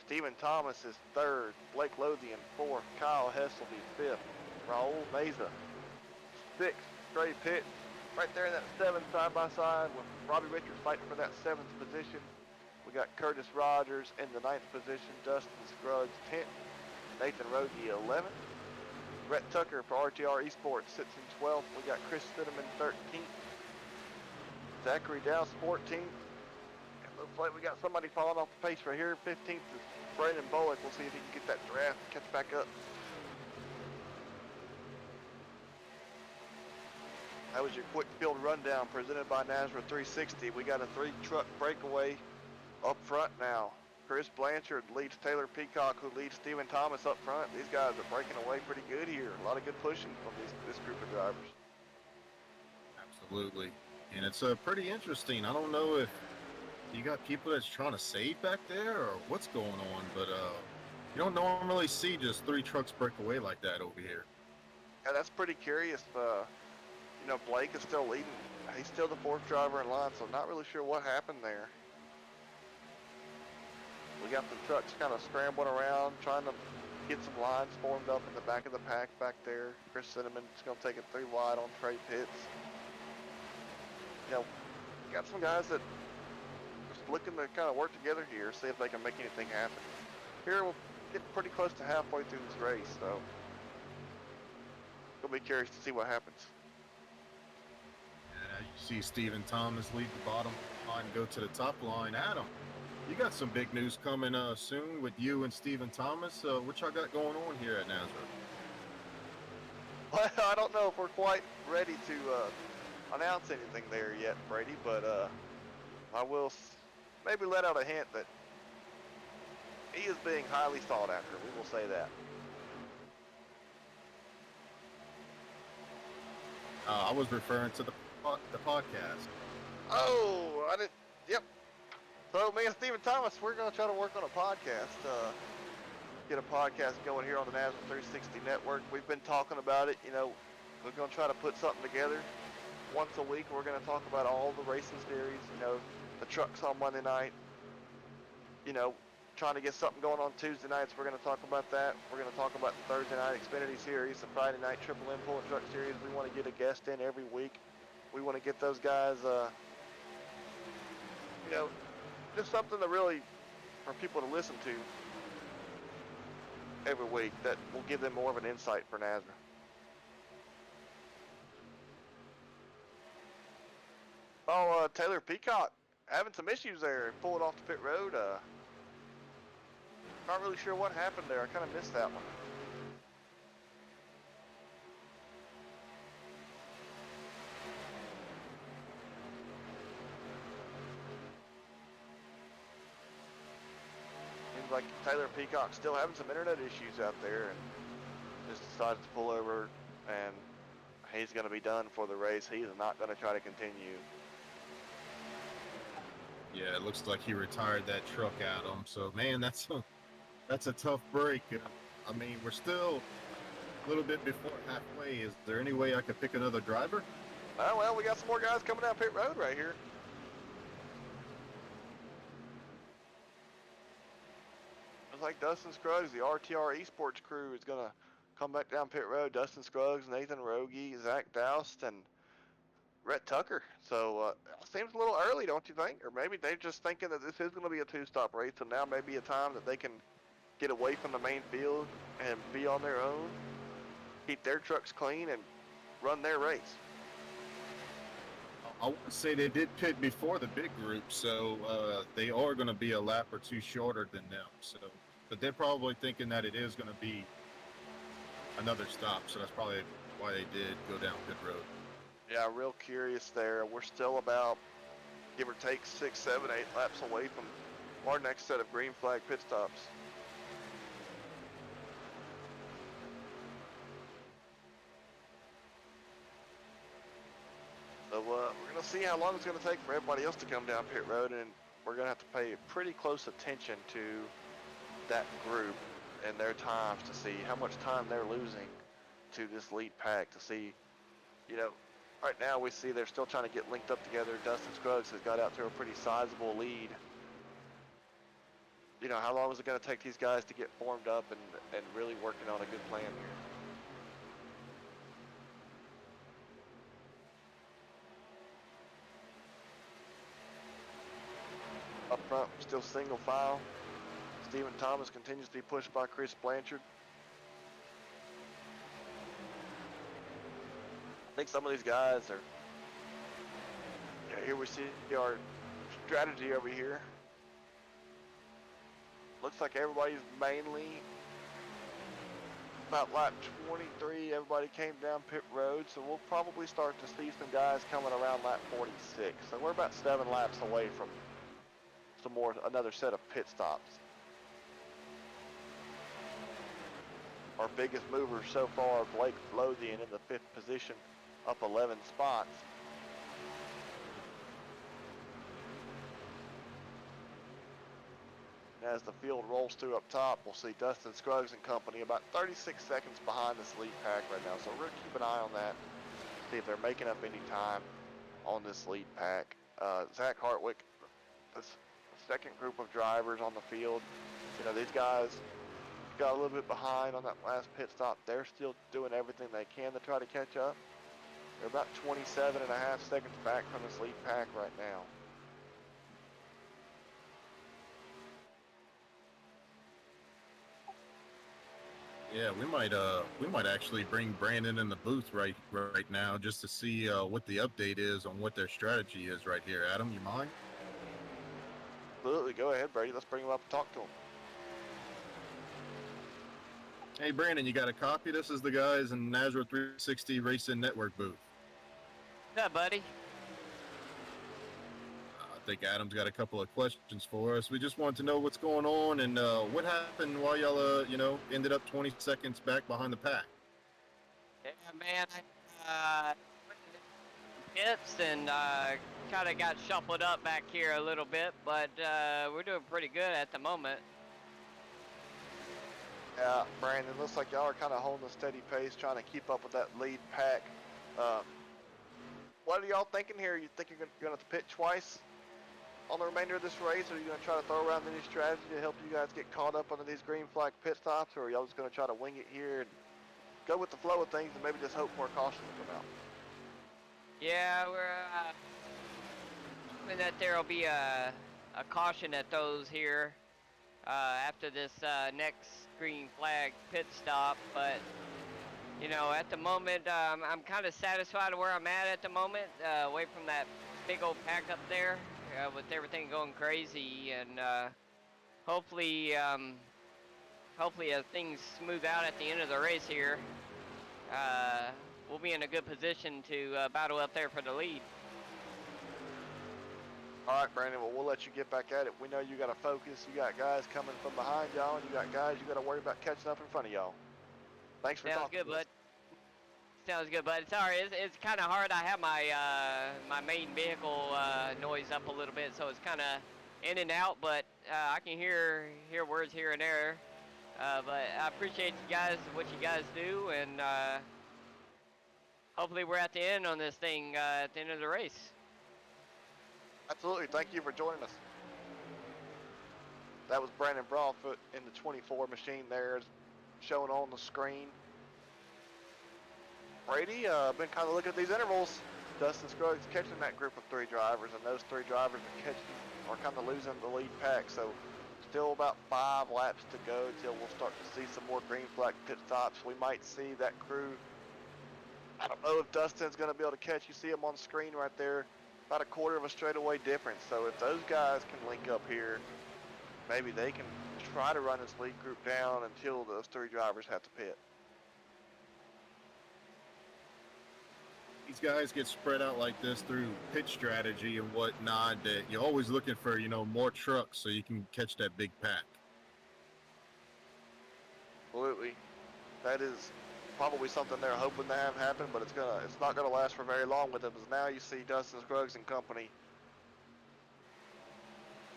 Stephen Thomas is third, Blake Lothian fourth, Kyle Hess will be fifth, Raul Meza sixth, Trey Pitt right there in that seventh side by side with Robbie Richards fighting for that seventh position. We got Curtis Rogers in the ninth position, Dustin Scruggs 10th, Nathan Rogie 11th. Brett Tucker for RTR Esports sits in 12th. We got Chris Stidham 13th. Zachary Dowse 14th. It looks like we got somebody falling off the pace right here. 15th is Brandon Bullock. We'll see if he can get that draft and catch back up. That was your quick field rundown presented by NASRA 360. We got a 3-truck breakaway up front now. Chris Blanchard leads Taylor Peacock, who leads Stephen Thomas up front. These guys are breaking away pretty good here. A lot of good pushing from this group of drivers. Absolutely. And it's pretty interesting. I don't know if you got people that's trying to save back there or what's going on, but you don't normally see just 3 trucks break away like that over here. Yeah, that's pretty curious. You know, Blake is still leading. He's still the 4th driver in line, so I'm not really sure what happened there. We got the trucks kind of scrambling around, trying to get some lines formed up in the back of the pack back there. Chris Cinnamon is going to take it 3 wide on Trey Pitts. You know, got some guys that just looking to kind of work together here, see if they can make anything happen. Here, we'll get pretty close to halfway through this race, so we'll be curious to see what happens. And you see Stephen Thomas lead the bottom line and go to the top line. Adam, you got some big news coming soon with you and Stephen Thomas. What y'all got going on here at NASRA? Well, I don't know if we're quite ready to announce anything there yet, Brady, but I will maybe let out a hint that he is being highly sought after. We will say that. I was referring to the podcast. Oh, I didn't. Yep. So me and Stephen Thomas, we're going to try to work on a podcast. Get a podcast going here on the NASRA 360 network. We've been talking about it. You know, we're going to try to put something together. Once a week, we're going to talk about all the racing series. You know, the trucks on Monday night. You know, trying to get something going on Tuesday nights. We're going to talk about that. We're going to talk about the Thursday night Xfinity series, the Friday night Triple M Pull and Truck series. We want to get a guest in every week. We want to get those guys, you know, just something to really, for people to listen to every week that will give them more of an insight for NASRA. Oh, Taylor Peacock having some issues there, pulling off the pit road. Not really sure what happened there. I kind of missed that one. Seems like Taylor Peacock still having some internet issues out there and just decided to pull over, and he's going to be done for the race. He is not going to try to continue. Yeah, it looks like he retired that truck at him. So, man, that's a tough break. I mean, we're still a little bit before halfway. Is there any way I could pick another driver? Oh, well, we got some more guys coming down pit road right here. Looks like Dustin Scruggs, the RTR Esports crew, is going to Come back down pit road, Dustin Scruggs, Nathan Rogie, Zach Doust, and Rhett Tucker. So seems a little early, don't you think? Or maybe they're just thinking that this is going to be a two-stop race, so now may be a time that they can get away from the main field and be on their own, keep their trucks clean, and run their race. I want to say they did pit before the big group, so they are going to be a lap or two shorter than them. So, but they're probably thinking that it is going to be another stop, so that's probably why they did go down pit road. Yeah, real curious there. We're still about, give or take, 6, 7, 8 laps away from our next set of green flag pit stops. So we're going to see how long it's going to take for everybody else to come down pit road, and we're going to have to pay pretty close attention to that group and their times to see how much time they're losing to this lead pack, to see, you know, right now we see they're still trying to get linked up together. Dustin Scruggs has got out to a pretty sizable lead. You know, how long is it going to take these guys to get formed up and really working on a good plan here? Up front, still single file. Stephen Thomas continues to be pushed by Chris Blanchard. I think some of these guys are, here we see our strategy over here. Looks like everybody's mainly about lap 23. Everybody came down pit road, so we'll probably start to see some guys coming around lap 46. So we're about 7 laps away from another set of pit stops. Our biggest mover so far, Blake Lothian, in the 5th position, up 11 spots. As the field rolls through up top, we'll see Dustin Scruggs and company about 36 seconds behind this lead pack right now. So we're going to keep an eye on that, see if they're making up any time on this lead pack. Zach Hartwick, this second group of drivers on the field. You know, these guys got a little bit behind on that last pit stop. They're still doing everything they can to try to catch up. They're about 27 and a half seconds back from this lead pack right now. Yeah, we might actually bring Brandon in the booth right now just to see what the update is on what their strategy is right here. Adam, you mind? Absolutely, go ahead, Brady. Let's bring him up and talk to him. Hey, Brandon, you got a copy? This is the guys in NASRA 360 Racing Network booth. What's up, buddy? I think Adam's got a couple of questions for us. We just want to know what's going on and what happened while y'all, ended up 20 seconds back behind the pack. Yeah, man, I went to the pits and kind of got shuffled up back here a little bit, but we're doing pretty good at the moment. Yeah, Brandon, looks like y'all are kind of holding a steady pace, trying to keep up with that lead pack. What are y'all thinking here? You think you're going to pit twice on the remainder of this race, or are you going to try to throw around any strategy to help you guys get caught up on these green flag pit stops, or are y'all just going to try to wing it here and go with the flow of things and maybe just hope for a caution to come out? Yeah, we're hoping that there will be a caution at those here after this next green flag pit stop, but you know, at the moment I'm kind of satisfied where I'm at the moment, away from that big old pack up there with everything going crazy, and hopefully as things smooth out at the end of the race here, we'll be in a good position to battle up there for the lead. All right, Brandon, well, we'll let you get back at it. We know you got to focus. You got guys coming from behind y'all, and you got guys you got to worry about catching up in front of y'all. Thanks for Sounds talking good, to us. bud. Sounds good, bud. Sorry, it's kind of hard. I have my my main vehicle noise up a little bit, so it's kind of in and out, but I can hear words here and there. But I appreciate you guys, what you guys do, and hopefully we're at the end on this thing at the end of the race. Absolutely. Thank you for joining us. That was Brandon Broadfoot in the 24 machine there, showing on the screen. Brady, been kind of looking at these intervals. Dustin Scruggs catching that group of 3 drivers, and those 3 drivers are kind of losing the lead pack. So still about 5 laps to go until we'll start to see some more green flag pit stops. We might see that crew. I don't know if Dustin's going to be able to catch. You see him on the screen right there, about a quarter of a straightaway difference. So if those guys can link up here, maybe they can try to run this lead group down until those 3 drivers have to pit. These guys get spread out like this through pit strategy and whatnot, that you're always looking for, more trucks so you can catch that big pack. Absolutely. That is probably something they're hoping to have happen, but it's not gonna last for very long with them, because now you see Dustin Scruggs and company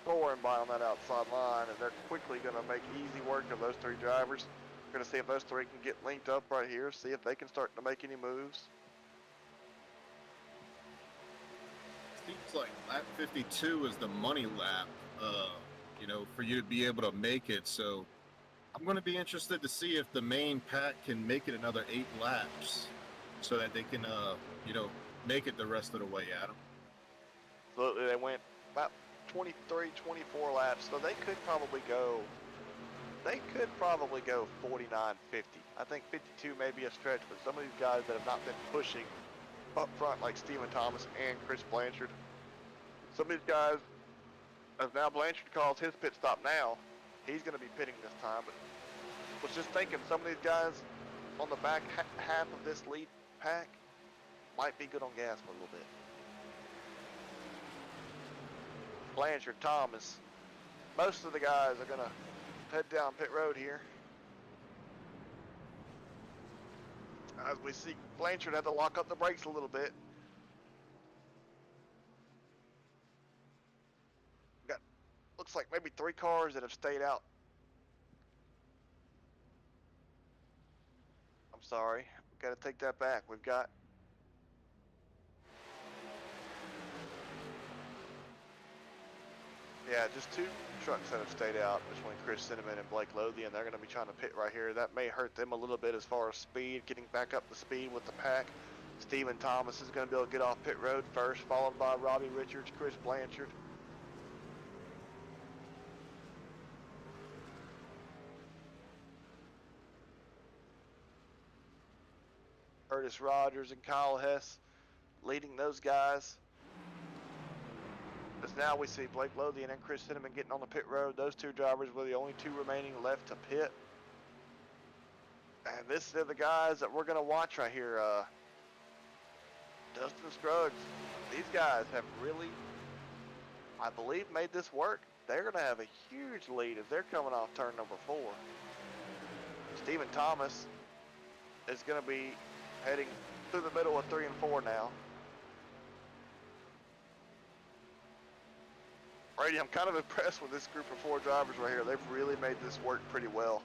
scoring by on that outside line, and they're quickly gonna make easy work of those 3 drivers. We're gonna see if those 3 can get linked up right here, see if they can start to make any moves. Seems like lap 52 is the money lap, for you to be able to make it. So I'm going to be interested to see if the main pack can make it another 8 laps so that they can, make it the rest of the way, Adam. Absolutely, they went about 23, 24 laps, so they could probably go 49, 50. I think 52 may be a stretch, but some of these guys that have not been pushing up front, like Steven Thomas and Chris Blanchard. Some of these guys, as now Blanchard calls his pit stop now, he's going to be pitting this time. But was just thinking, some of these guys on the back half of this lead pack might be good on gas for a little bit. Blanchard, Thomas, most of the guys are going to head down pit road here. As we see, Blanchard had to lock up the brakes a little bit. Got, looks like maybe 3 cars that have stayed out. I'm sorry, got to take that back. We've got just 2 trucks that have stayed out between Chris Cinnamon and Blake Lothian. They're going to be trying to pit right here. That may hurt them a little bit as far as speed, getting back up to speed with the pack. Steven Thomas is going to be able to get off pit road first, followed by Robbie Richards, Chris Blanchard. Curtis Rogers and Kyle Hess leading those guys. As now we see Blake Lothian and Chris Cinnamon getting on the pit road. Those 2 drivers were the only 2 remaining left to pit. And this are the guys that we're going to watch right here. Dustin Scruggs. These guys have really, I believe, made this work. They're going to have a huge lead as they're coming off turn number 4. Steven Thomas is going to be heading through the middle of 3 and 4 now. Brady, I'm kind of impressed with this group of 4 drivers right here. They've really made this work pretty well.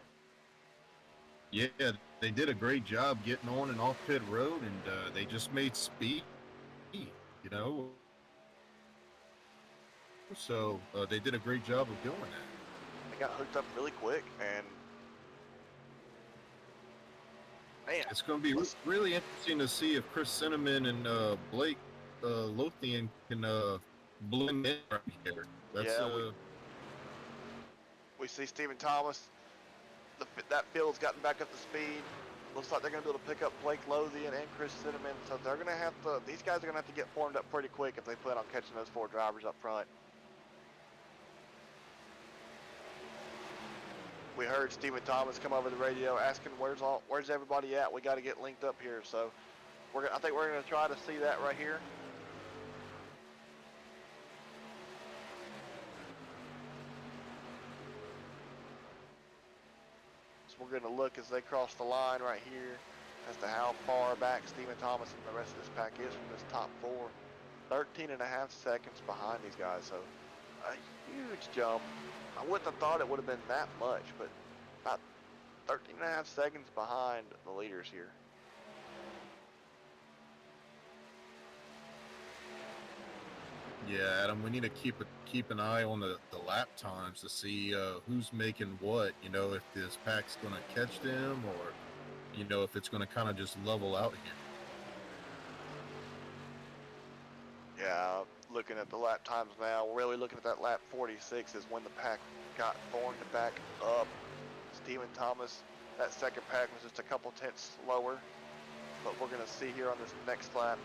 Yeah, they did a great job getting on and off pit road, and they just made speed, So they did a great job of doing that. They got hooked up really quick, and man, it's going to be really interesting to see if Chris Cinnamon and Blake Lothian can blend in right here. We see Steven Thomas. That field's gotten back up to speed. Looks like they're going to be able to pick up Blake Lothian and Chris Cinnamon. So they're going to have to. These guys are going to have to get formed up pretty quick if they plan on catching those 4 drivers up front. We heard Steven Thomas come over the radio asking, "Where's everybody at? We got to get linked up here." So I think we're going to try to see that right here. We're going to look as they cross the line right here as to how far back Steven Thomas and the rest of this pack is from this top 4. 13.5 seconds behind these guys, so a huge jump. I wouldn't have thought it would have been that much, but about 13.5 seconds behind the leaders here. Yeah, Adam, we need to keep an eye on the lap times to see who's making what, if this pack's going to catch them or, if it's going to kind of just level out here. Yeah, looking at the lap times now, really looking at that lap 46 is when the pack got formed back up. Stephen Thomas, that second pack was just a couple tenths slower, but we're going to see here on this next lap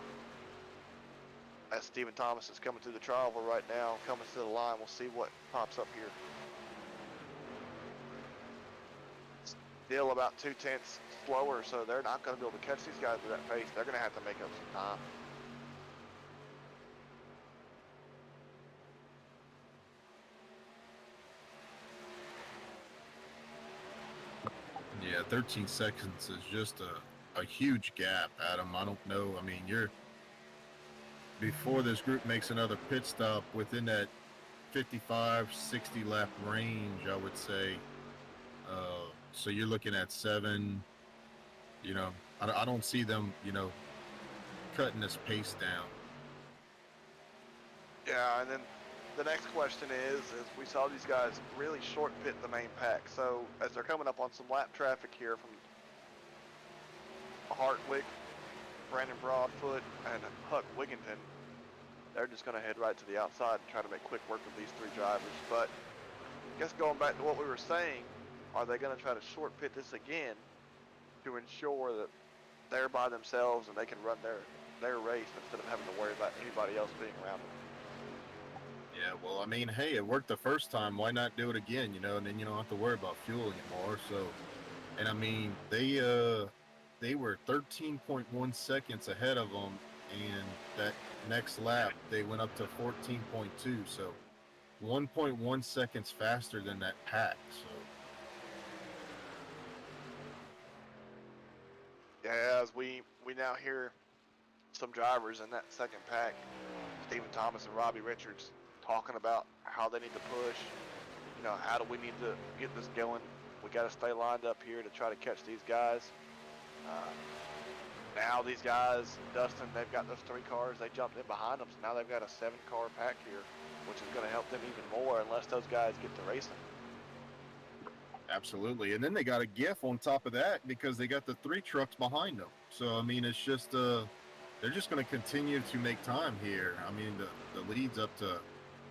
as Stephen Thomas is coming through the trial right now, coming to the line. We'll see what pops up here. Still about 2 tenths slower, so they're not going to be able to catch these guys with that pace. They're going to have to make up some time. Yeah, 13 seconds is just a huge gap, Adam. I don't know. I mean, you're before this group makes another pit stop within that 55, 60 lap range, I would say. So you're looking at 7. You know, I don't see them, cutting this pace down. Yeah, and then the next question is we saw these guys really short pit the main pack. So as they're coming up on some lap traffic here from Hartwick, Brandon Broadfoot, and Huck Wigginton, they're just going to head right to the outside and try to make quick work of these 3 drivers. But I guess going back to what we were saying, are they going to try to short pit this again to ensure that they're by themselves and they can run their race instead of having to worry about anybody else being around them? Yeah, well, I mean, hey, it worked the first time. Why not do it again, and then you don't have to worry about fuel anymore. So, and I mean, they were 13.1 seconds ahead of them, and that next lap they went up to 14.2. So 1.1 seconds faster than that pack. So Yeah, as we now hear some drivers in that second pack, Stephen Thomas and Robbie Richards, talking about how they need to push. How do we need to get this going? We got to stay lined up here to try to catch these guys. Now these guys, Dustin, they've got those 3 cars. They jumped in behind them, so now they've got a 7-car pack here, which is going to help them even more unless those guys get to racing. absolutely. And then they got a GIF on top of that because they got the 3 trucks behind them. So, I mean, it's just, they're just going to continue to make time here. I mean, the lead's up to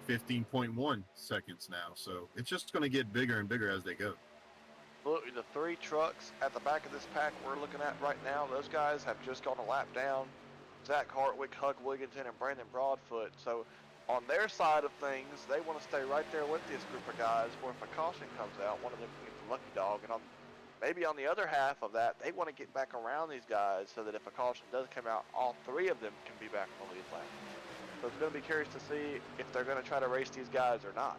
15.1 seconds now. So it's just going to get bigger and bigger as they go. Look, the 3 trucks at the back of this pack we're looking at right now, those guys have just gone a lap down. Zach Hartwick, Huck Wigginton, and Brandon Broadfoot. So on their side of things, they want to stay right there with this group of guys where if a caution comes out, one of them can get the lucky dog. And maybe on the other half of that, they want to get back around these guys so that if a caution does come out, all 3 of them can be back on the lead lap. So it's going to be curious to see if they're going to try to race these guys or not.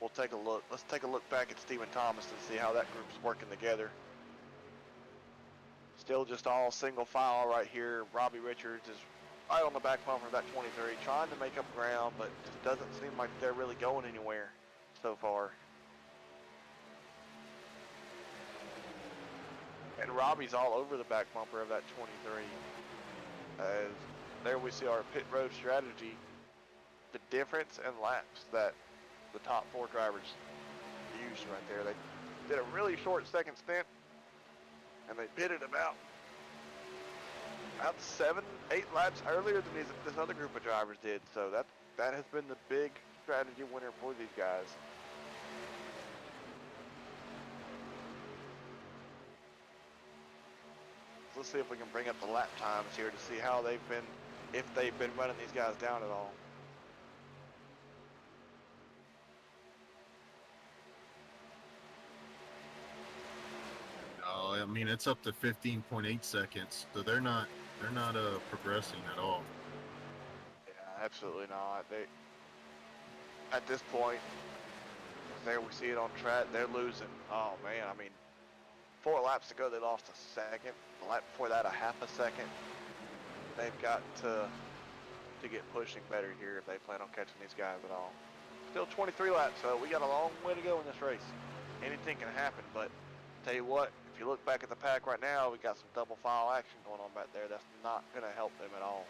We'll take a look. Let's take a look back at Stephen Thomas and see how that group's working together. Still just all single file right here. Robbie Richards is right on the back bumper of that 23, trying to make up ground, but just doesn't seem like they're really going anywhere so far. And Robbie's all over the back bumper of that 23. As there we see our pit road strategy, the difference in laps that the top 4 drivers used right there. They did a really short second stint, and they pitted about 7, 8 laps earlier than this other group of drivers did. So that has been the big strategy winner for these guys. So let's see if we can bring up the lap times here to see how they've been, if they've been running these guys down at all. I mean, it's up to 15.8 seconds, so they're not progressing at all. Yeah, absolutely not. They, at this point, there we see it on track, they're losing. Oh man, I mean, 4 laps to go, they lost a second. The lap before that, a half a second. They've got to get pushing better here if they plan on catching these guys at all. Still 23 laps, so we got a long way to go in this race. Anything can happen, but tell you what, if you look back at the pack right now, we got some double file action going on back there. That's not going to help them at all.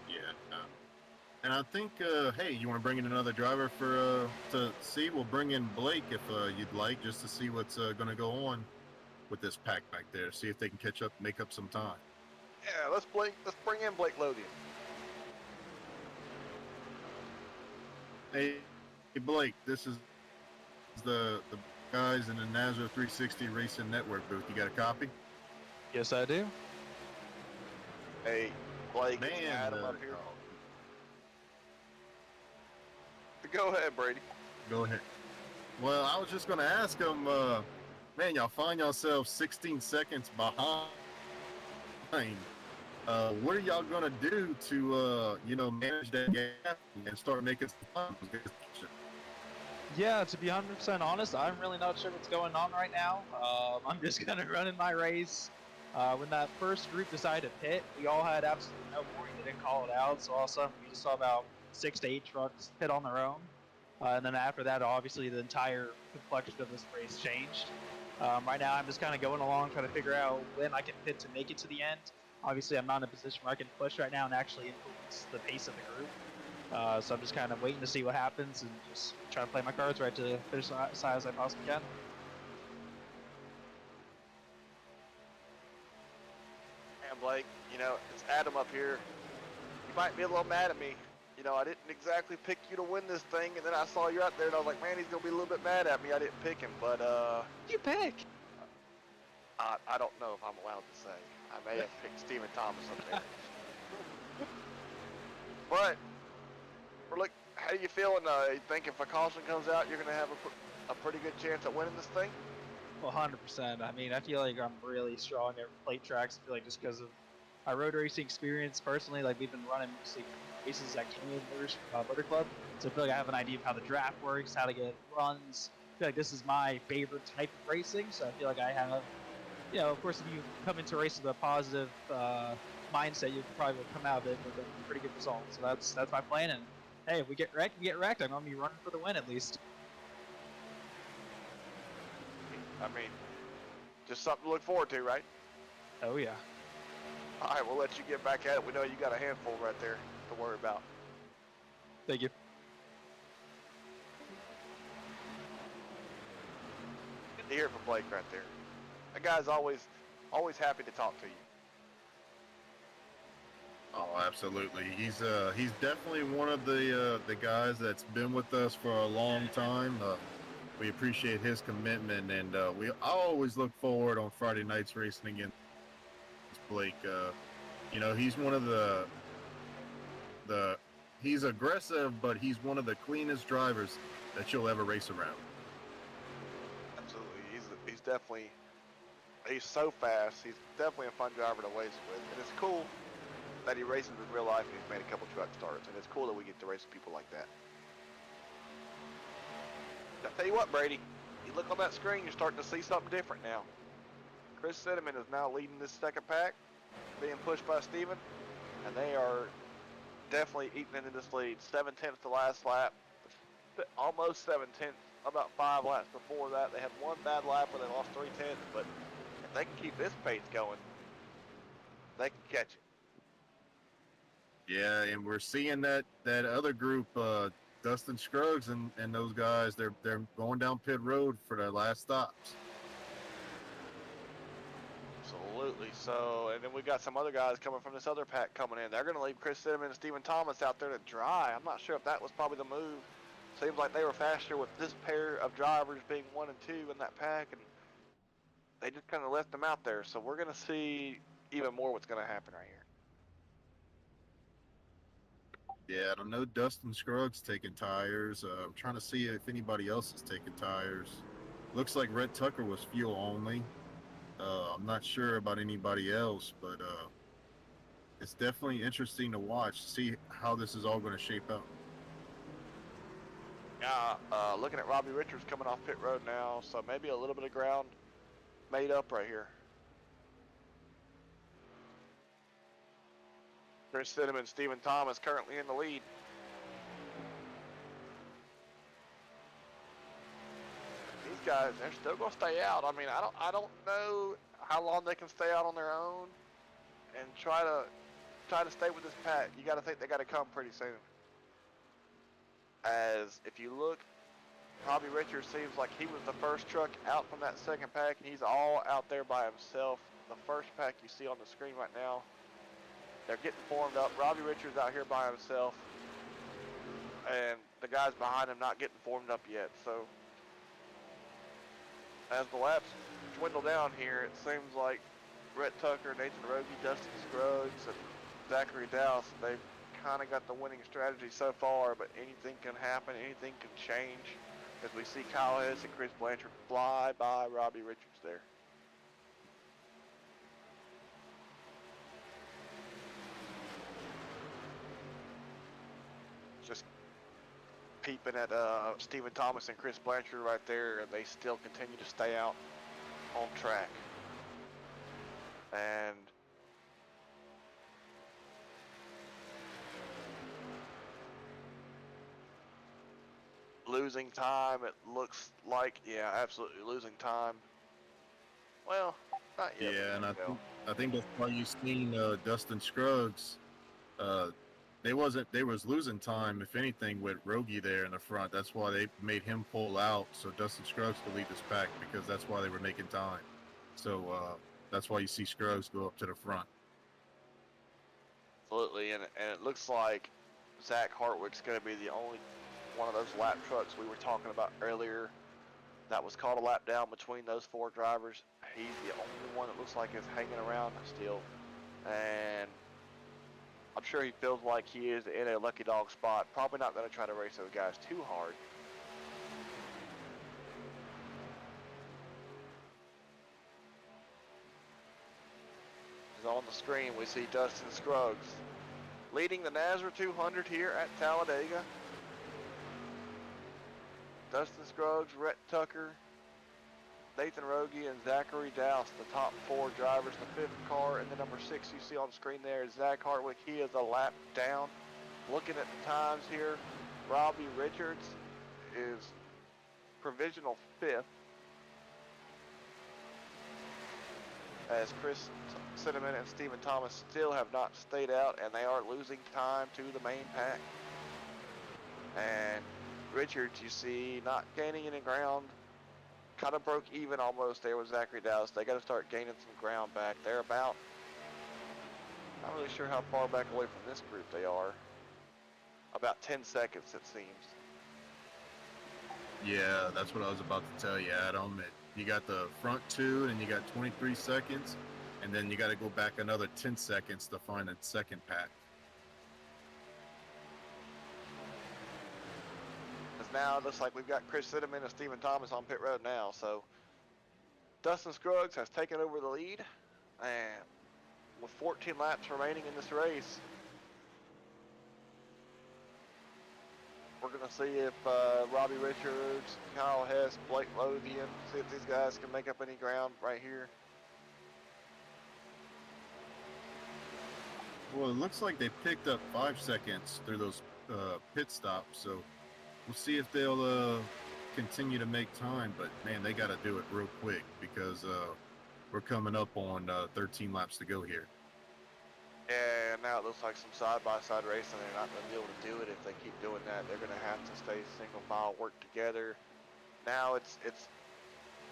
Yeah. And I think, hey, you want to bring in another driver for to see? We'll bring in Blake if you'd like, just to see what's going to go on with this pack back there. See if they can catch up, make up some time. Yeah, let's bring in Blake Lothian. Hey, Blake, this is the guys in the NASRA 360 Racing Network booth. You got a copy? Yes, I do. Hey, Blake, Man, Adam up here. Go ahead, Brady. Go ahead. Well, I was just going to ask them, man, y'all find yourselves 16 seconds behind. What are y'all going to do to, manage that gap and start making some fun? Yeah, to be 100% honest, I'm really not sure what's going on right now. I'm just gonna run in my race. When that first group decided to pit, we all had absolutely no warning. They didn't call it out, so all of a sudden we just saw about 6 to 8 trucks pit on their own. And then after that, obviously the entire complexion of this race changed. Right now, I'm just kind of going along, trying to figure out when I can pit to make it to the end. Obviously, I'm not in a position where I can push right now and actually influence the pace of the group. So I'm just kind of waiting to see what happens and just try to play my cards right to finish as high as I possibly can. And Blake, it's Adam up here. You might be a little mad at me. I didn't exactly pick you to win this thing, and then I saw you out there, and I was like, man, he's gonna be a little bit mad at me. I didn't pick him, but You pick. I don't know if I'm allowed to say. I may have picked Stephen Thomas up there. But look, how are you feeling? You think if a caution comes out, you're gonna have a pretty good chance at winning this thing? Well, 100%. I mean, I feel like I'm really strong at plate tracks. I feel like just because of my road racing experience personally, like we've been running mostly races at Canyon Motor Club, so I feel like I have an idea of how the draft works, how to get runs. I feel like this is my favorite type of racing, so I feel like I have, of course, if you come into races with a positive mindset, you probably will come out of it with a pretty good result. So that's my plan, and hey, if we get wrecked, we get wrecked. I'm going to be running for the win at least. I mean, just something to look forward to, right? Oh, yeah. All right, we'll let you get back at it. We know you got a handful right there to worry about. Thank you. Good to hear from Blake right there. That guy's always happy to talk to you. Oh, absolutely. He's definitely one of the guys that's been with us for a long time. We appreciate his commitment, and I always look forward on Friday nights racing against Blake. He's one of he's aggressive, but he's one of the cleanest drivers that you'll ever race around. Absolutely, he's so fast. He's definitely a fun driver to race with, and it's cool that he races in real life and he's made a couple truck starts, and it's cool that we get to race with people like that. I'll tell you what, Brady, you look on that screen, you're starting to see something different now. Chris Cinnamon is now leading this second pack, being pushed by Steven, and they are definitely eating into this lead. 7/10 the last lap, almost 7/10, about 5 laps before that. They had one bad lap where they lost 3/10, but if they can keep this pace going, they can catch it. Yeah, and we're seeing that other group, Dustin Scruggs and those guys, they're going down pit road for their last stops. Absolutely. So, and then we got some other guys coming from this other pack coming in. They're going to leave Chris Cinnamon and Stephen Thomas out there to dry. I'm not sure if that was probably the move. Seems like they were faster with this pair of drivers being 1 and 2 in that pack, and they just kind of left them out there. So we're going to see even more what's going to happen right here. Yeah, I don't know. Dustin Scruggs taking tires. I'm trying to see if anybody else is taking tires. Looks like Red Tucker was fuel only. I'm not sure about anybody else, but it's definitely interesting to watch, see how this is all going to shape up. Yeah, looking at Robbie Richards coming off pit road now, so maybe a little bit of ground made up right here. Chris Cinnamon, Stephen Thomas currently in the lead. These guys, they're still going to stay out. I mean, I don't know how long they can stay out on their own and try to try to stay with this pack. You got to think they got to come pretty soon. As if you look, Robbie Richards seems like he was the first truck out from that second pack, and he's all out there by himself. The first pack you see on the screen right now, they're getting formed up. Robbie Richards out here by himself, and the guys behind him not getting formed up yet. So as the laps dwindle down here, it seems like Rhett Tucker, Nathan Rogie, Dustin Scruggs, and Zachary Dowse, they've kind of got the winning strategy so far, but anything can happen, anything can change, as we see Kyle Hess and Chris Blanchard fly by Robbie Richards there. Just peeping at Stephen Thomas and Chris Blanchard right there, and they still continue to stay out on track. And losing time, it looks like, yeah, absolutely losing time. Well, not yet. Yeah, and I think that's why you've seen Dustin Scruggs. They was losing time, if anything, with Rogie there in the front. That's why they made him pull out so Dustin Scruggs could lead this pack, because that's why they were making time. So that's why you see Scruggs go up to the front. Absolutely, and it looks like Zach Hartwick's going to be the only one of those lap trucks we were talking about earlier that was caught a lap down between those four drivers. He's the only one that looks like is hanging around still, and I'm sure he feels like he is in a lucky dog spot. Probably not going to try to race those guys too hard. On the screen, we see Dustin Scruggs leading the NASRA 200 here at Talladega. Dustin Scruggs, Rhett Tucker, Nathan Rogie, and Zachary Dowse, the top four drivers. The fifth car, and the number 6 you see on the screen there is Zach Hartwick. He is a lap down. Looking at the times here, Robbie Richards is provisional 5th, as Chris Cinnamon and Stephen Thomas still have not stayed out, and they are losing time to the main pack. And Richards, you see, not gaining any ground. Kind of broke even almost there with Zachary Dowse. They got to start gaining some ground back. They're about, not really sure how far back away from this group they are. About 10 seconds, it seems. Yeah, that's what I was about to tell you, Adam. You got the front two, and you got 23 seconds, and then you got to go back another 10 seconds to find a second pack. Because now it looks like we've got Chris Cinnamon and Stephen Thomas on pit road now. So Dustin Scruggs has taken over the lead, and with 14 laps remaining in this race, we're going to see if Robbie Richards, Kyle Hess, Blake Lothian, see if these guys can make up any ground right here. Well, it looks like they picked up 5 seconds through those pit stops, so we'll see if they'll continue to make time. But man, they got to do it real quick, because we're coming up on 13 laps to go here. Yeah, now it looks like some side-by-side racing. They're not going to be able to do it if they keep doing that. They're going to have to stay single file, work together. Now it's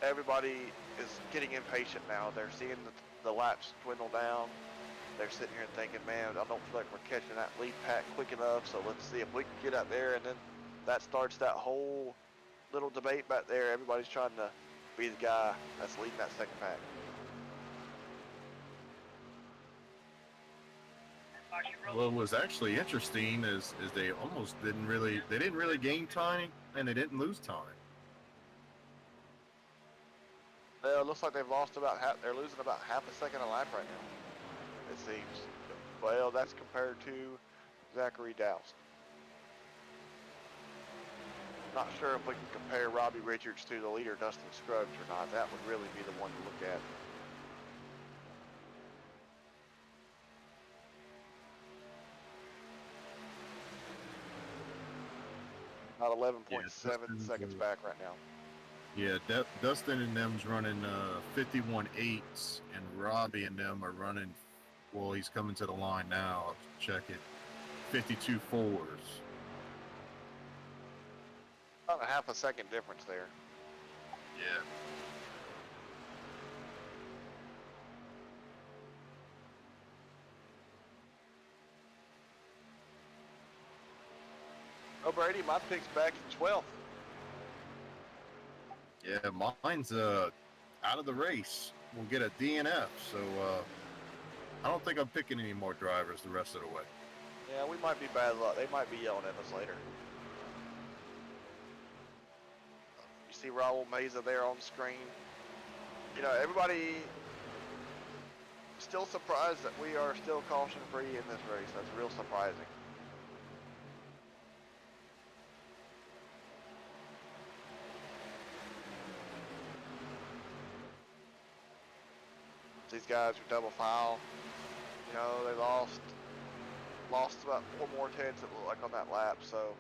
everybody is getting impatient now. They're seeing the laps dwindle down. They're sitting here thinking, man, I don't feel like we're catching that lead pack quick enough, so let's see if we can get out there. And then that starts that whole little debate back there. Everybody's trying to be the guy that's leading that second pack. What was actually interesting is they almost didn't really gain time, and they didn't lose time. Well, it looks like they've lost about half. They're losing about half a second a lap right now, it seems. Well, that's compared to Zachary Dowse. Not sure if we can compare Robbie Richards to the leader, Dustin Scruggs, or not. That would really be the one to look at. About 11.7 seconds back right now. Yeah, Dustin and them's running 51.8s, and Robbie and them are running Well, he's coming to the line now. I'll check it. 52 fours. About a half a second difference there. Yeah. Oh, Brady, my pick's back in 12th. Yeah, mine's out of the race. We'll get a DNF, so I don't think I'm picking any more drivers the rest of the way. Yeah, we might be bad luck. They might be yelling at us later. You see Raul Meza there on the screen. You know, everybody still surprised that we are still caution free in this race. That's real surprising. These guys are double foul. You know, they lost about 4 more tenths, it looked like, on that lap, so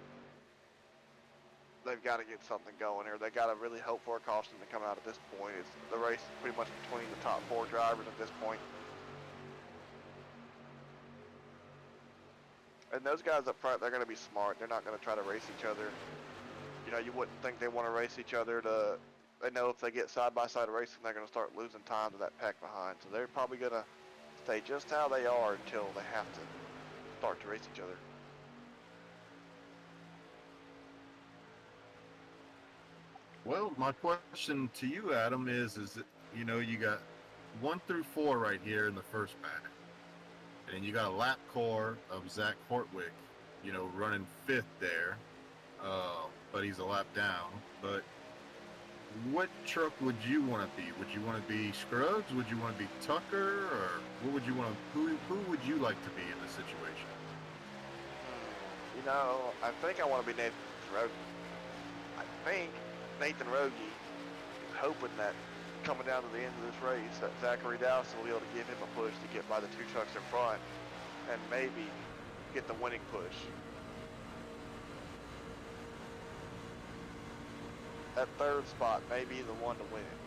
they've got to get something going here. They got to really hope for a caution to come out at this point. It's the race is pretty much between the top 4 drivers at this point. And those guys up front, they're going to be smart. They're not going to try to race each other. You know, you wouldn't think they want to race each other they know if they get side-by-side racing, they're going to start losing time to that pack behind. So they're probably going to stay just how they are until they have to start to race each other. Well, my question to you, Adam, is that, you know, you got 1 through 4 right here in the first pack. And you got a lap car of Zach Hortwick, you know, running 5th there. But he's a lap down. But what truck would you want to be? Would you want to be Scruggs? Would you want to be Tucker? Or what would you want to, who would you like to be in this situation? You know, I think I want to be Nathan Rogie. I think Nathan Rogie is hoping that coming down to the end of this race that Zachary Dowson will be able to give him a push to get by the 2 trucks in front and maybe get the winning push. That 3rd spot may be the one to win it.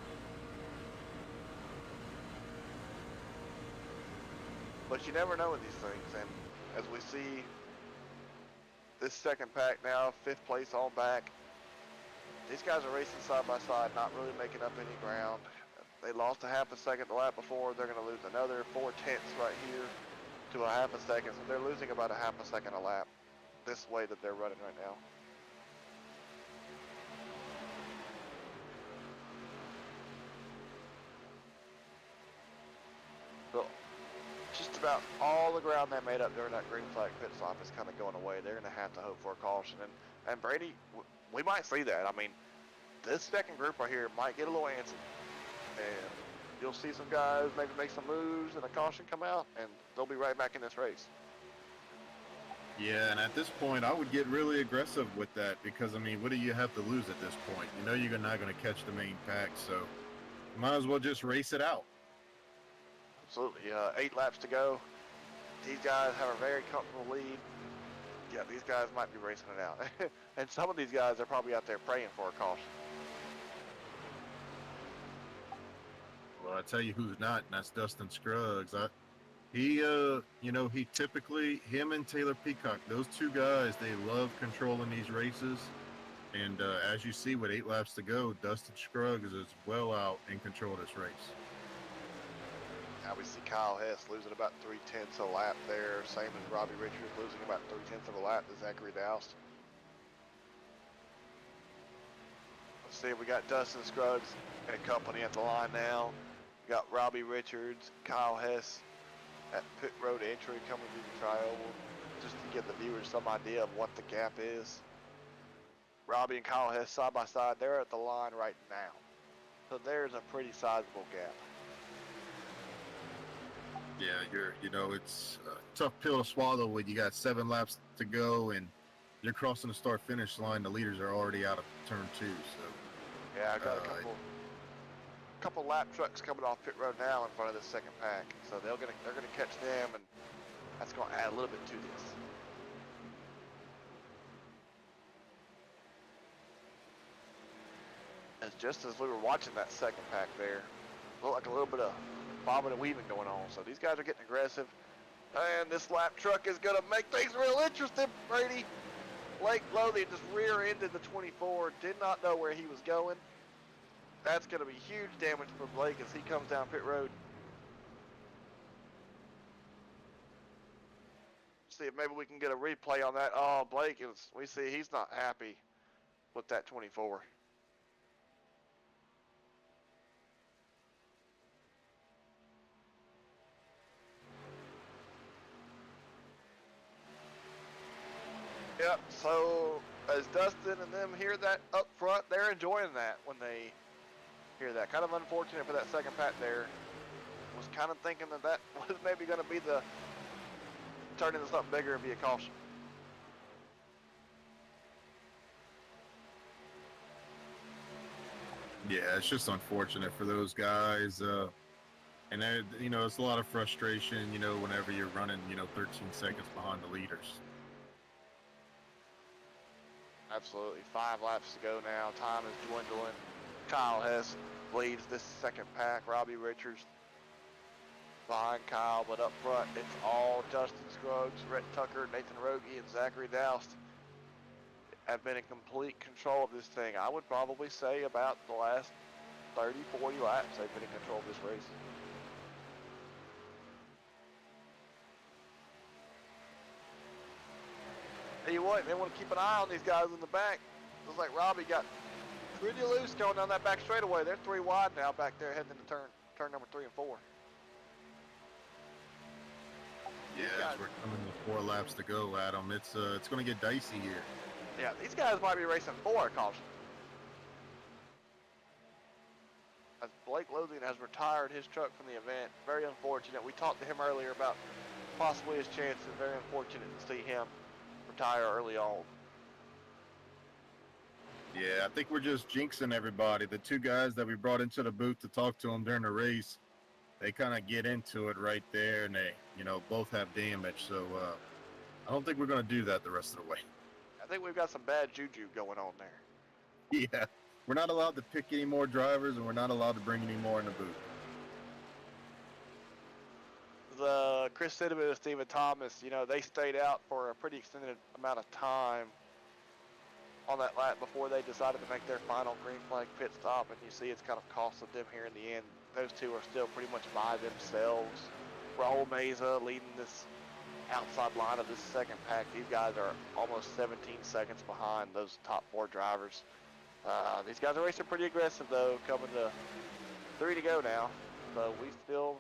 But you never know with these things, and as we see this second pack now, 5th place all back. These guys are racing side by side, not really making up any ground. They lost a half a second the lap before. They're going to lose another 4 tenths right here to a half a second. So they're losing about a half a second a lap this way that they're running right now. So just about all the ground they made up during that green flag pit stop is kind of going away. They're going to have to hope for a caution. And Brady, we might see that. I mean, this second group right here might get a little antsy. And you'll see some guys maybe make some moves and a caution come out, and they'll be right back in this race. Yeah, and at this point, I would get really aggressive with that because, I mean, what do you have to lose at this point? You know you're not going to catch the main pack, so you might as well just race it out. Absolutely. 8 laps to go. These guys have a very comfortable lead. Yeah, these guys might be racing it out. And some of these guys are probably out there praying for a caution. Well, I tell you who's not, and that's Dustin Scruggs. You know, he typically, him and Taylor Peacock, those 2 guys, they love controlling these races. And as you see with 8 laps to go, Dustin Scruggs is well out in control of this race. Now we see Kyle Hess losing about 3 tenths a lap there. Same as Robbie Richards losing about 3 tenths of a lap to Zachary Doust. Let's see, we got Dustin Scruggs and company at the line now. We got Robbie Richards, Kyle Hess at pit road entry coming through the trial, just to give the viewers some idea of what the gap is. Robbie and Kyle Hess side by side, they're at the line right now. So there's a pretty sizable gap. Yeah, you know, it's a tough pill to swallow when you got 7 laps to go and you're crossing the start-finish line. The leaders are already out of turn 2. So yeah, I got a couple lap trucks coming off pit road now in front of this second pack. So they're gonna catch them, and that's gonna add a little bit to this. Just as we were watching that second pack there, look like a little bit of bobbing and weaving going on. So these guys are getting aggressive. And this lap truck is going to make things real interesting, Brady. Blake Lothian just rear-ended the 24, did not know where he was going. That's going to be huge damage for Blake as he comes down pit road. See if maybe we can get a replay on that. Oh, Blake, we see he's not happy with that 24. Yep, so as Dustin and them hear that up front, they're enjoying that when they hear that. Kind of unfortunate for that second pat there. Was kind of thinking that was maybe going to be the turn into something bigger and be a caution. Yeah, it's just unfortunate for those guys. And, you know, it's a lot of frustration, you know, whenever you're running, you know, 13 seconds behind the leaders. Absolutely. 5 laps to go now. Time is dwindling. Kyle Hess leads this second pack. Robbie Richards behind Kyle, but up front, it's all Justin Scruggs, Rhett Tucker, Nathan Rogie, and Zachary Doust have been in complete control of this thing. I would probably say about the last 30, 40 laps, they've been in control of this race. Tell you what, they want to keep an eye on these guys in the back. Looks like Robbie got pretty loose going down that back straightaway. They're 3 wide now back there heading into turn number 3 and 4. Yeah, as we're coming with 4 laps to go, Adam, it's going to get dicey here. Yeah, these guys might be racing for a caution. As Blake Lothian has retired his truck from the event. Very unfortunate. We talked to him earlier about possibly his chances. Very unfortunate to see him retire early on. Yeah, I think we're just jinxing everybody. The 2 guys that we brought into the booth to talk to him during the race, they kind of get into it right there, and they, you know, both have damage. So I don't think we're going to do that the rest of the way. I think we've got some bad juju going on there. Yeah, we're not allowed to pick any more drivers, and we're not allowed to bring any more in the booth. The Chris Cinnamon and Stephen Thomas, you know, they stayed out for a pretty extended amount of time on that lap before they decided to make their final green flag pit stop, and you see it's kind of costed them here in the end. Those 2 are still pretty much by themselves. Raul Meza leading this outside line of this second pack. These guys are almost 17 seconds behind those top 4 drivers. These guys are racing pretty aggressive though, coming to 3 to go now. So we still,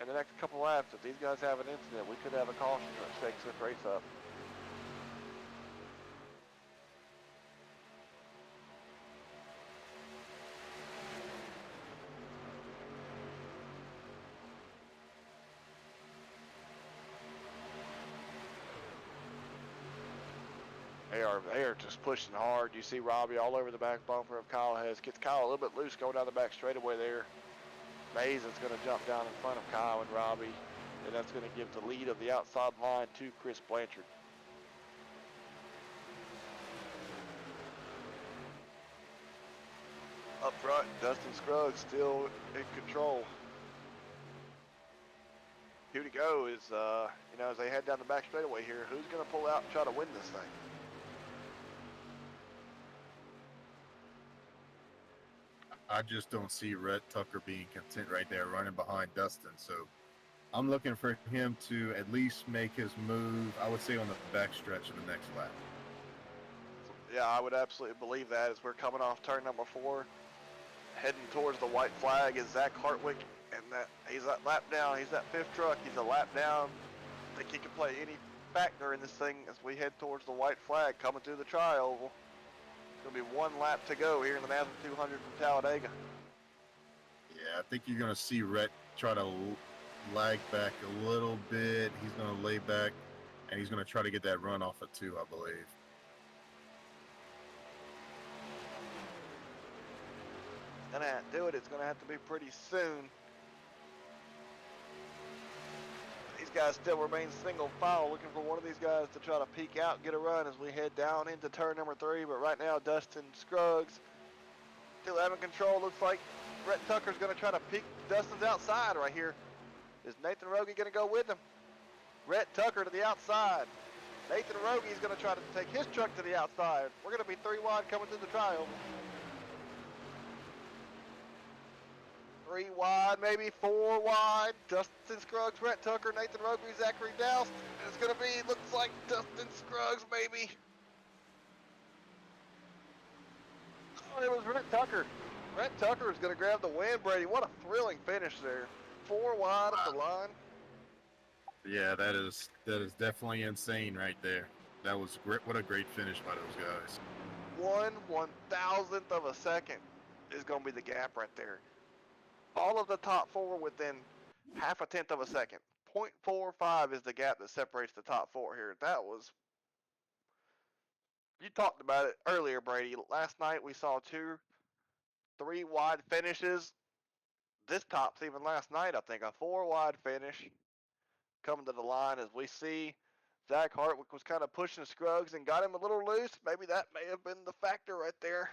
in the next couple laps, if these guys have an incident, we could have a caution that shakes this race up. They are just pushing hard. You see Robbie all over the back bumper of Kyle Hess. Gets Kyle a little bit loose going down the back straightaway there. Mays is going to jump down in front of Kyle and Robbie. And that's going to give the lead of the outside line to Chris Blanchard. Up front, Dustin Scruggs still in control. 2 to go is, you know, as they head down the back straightaway here, who's going to pull out and try to win this thing? I just don't see Rhett Tucker being content right there running behind Dustin. So I'm looking for him to at least make his move, I would say, on the back stretch of the next lap. Yeah, I would absolutely believe that as we're coming off turn number 4. Heading towards the white flag is Zach Hartwick, and he's that lap down. He's that 5th truck. He's a lap down. I think he can play any factor in this thing as we head towards the white flag coming through the tri-oval. It's going to be 1 lap to go here in the NASRA 200 from Talladega. Yeah, I think you're going to see Rhett try to lag back a little bit. He's going to lay back, and he's going to try to get that run off of 2, I believe. Gonna have to do it. It's gonna have to be pretty soon. These guys still remain single file, looking for one of these guys to try to peek out and get a run as we head down into turn number 3. But right now, Dustin Scruggs still having control. Looks like Rhett Tucker's going to try to peek Dustin's outside right here. Is Nathan Rogie going to go with him? Rhett Tucker to the outside. Nathan Rogie is going to try to take his truck to the outside. We're going to be 3 wide coming through the trioval. 3 wide, maybe 4 wide. Dustin Scruggs, Rhett Tucker, Nathan Rogie, Zachary Doust. It's going to be, looks like Dustin Scruggs maybe. Oh, it was Rhett Tucker. Rhett Tucker is going to grab the win, Brady. What a thrilling finish there. 4 wide up the line. Yeah, that is definitely insane right there. That was great. What a great finish by those guys. 1/1000th of a second is going to be the gap right there. All of the top 4 within 0.5 of a second. 0.45 is the gap that separates the top 4 here. That was, you talked about it earlier, Brady. Last night we saw 2 3 wide finishes. This tops even last night, I think, a 4 wide finish coming to the line as we see Zach Hartwick was kind of pushing Scruggs and got him a little loose. Maybe that may have been the factor right there.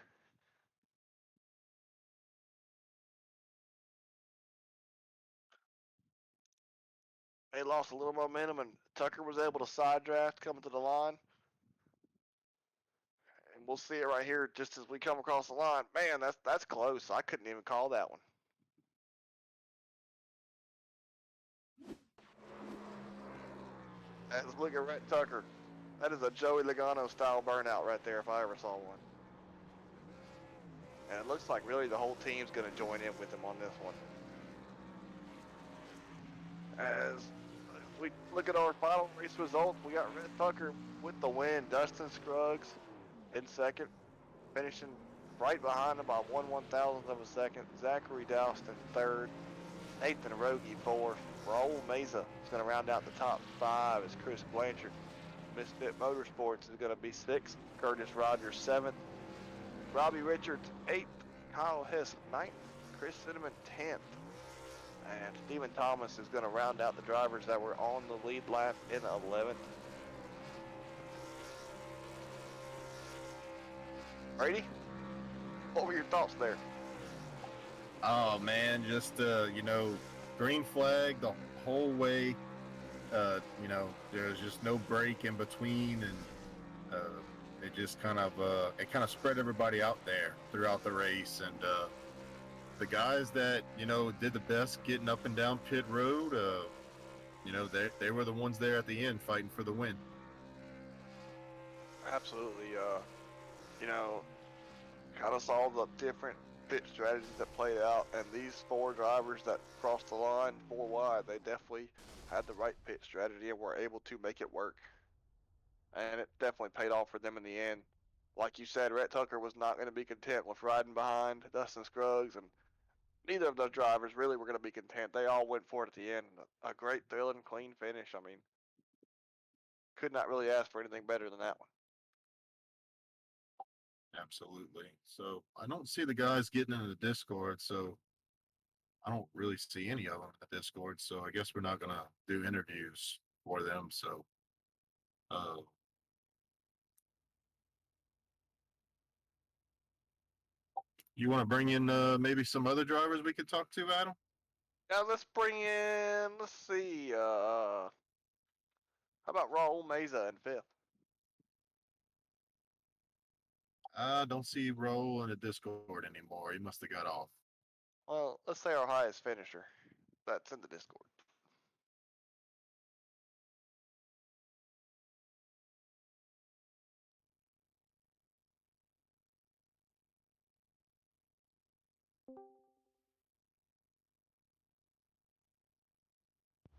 They lost a little momentum, and Tucker was able to side draft coming to the line. And we'll see it right here just as we come across the line. Man, that's close. I couldn't even call that one. Let's look at Rhett Tucker. That is a Joey Logano style burnout right there if I ever saw one. And it looks like really the whole team's going to join in with him on this one. As we look at our final race results, we got Rhett Tucker with the win. Dustin Scruggs in second, finishing right behind him by 1/1000th of a second. Zachary Doust in third. Nathan Rogie fourth. Raul Meza is going to round out the top 5 as Chris Blanchard. Misfit Motorsports is going to be 6th. Curtis Rogers 7th. Robbie Richards 8th. Kyle Hess 9th. Chris Cinnamon 10th. And Stephen Thomas is going to round out the drivers that were on the lead lap in 11th. Brady, what were your thoughts there? Oh man, just green flag the whole way. There's just no break in between, and it just kind of spread everybody out there throughout the race. And the guys that did the best getting up and down pit road, they were the ones there at the end fighting for the win. Absolutely. Kind of saw the different pit strategies that played out, and these 4 drivers that crossed the line 4 wide, they definitely had the right pit strategy and were able to make it work. And it definitely paid off for them in the end. Like you said, Rhett Tucker was not going to be content with riding behind Dustin Scruggs, and neither of those drivers really were going to be content. They all went for it at the end. A great, thrilling, clean finish. I mean, could not really ask for anything better than that one. Absolutely. So I don't see the guys getting into the Discord, so I don't really see any of them in the Discord. So I guess we're not gonna do interviews for them. So you want to bring in maybe some other drivers we could talk to, Adam? Now let's bring in, let's see, how about Raul Meza in 5th? I don't see Roll in the Discord anymore. He must have got off. Well, let's say our highest finisher. That's in the Discord.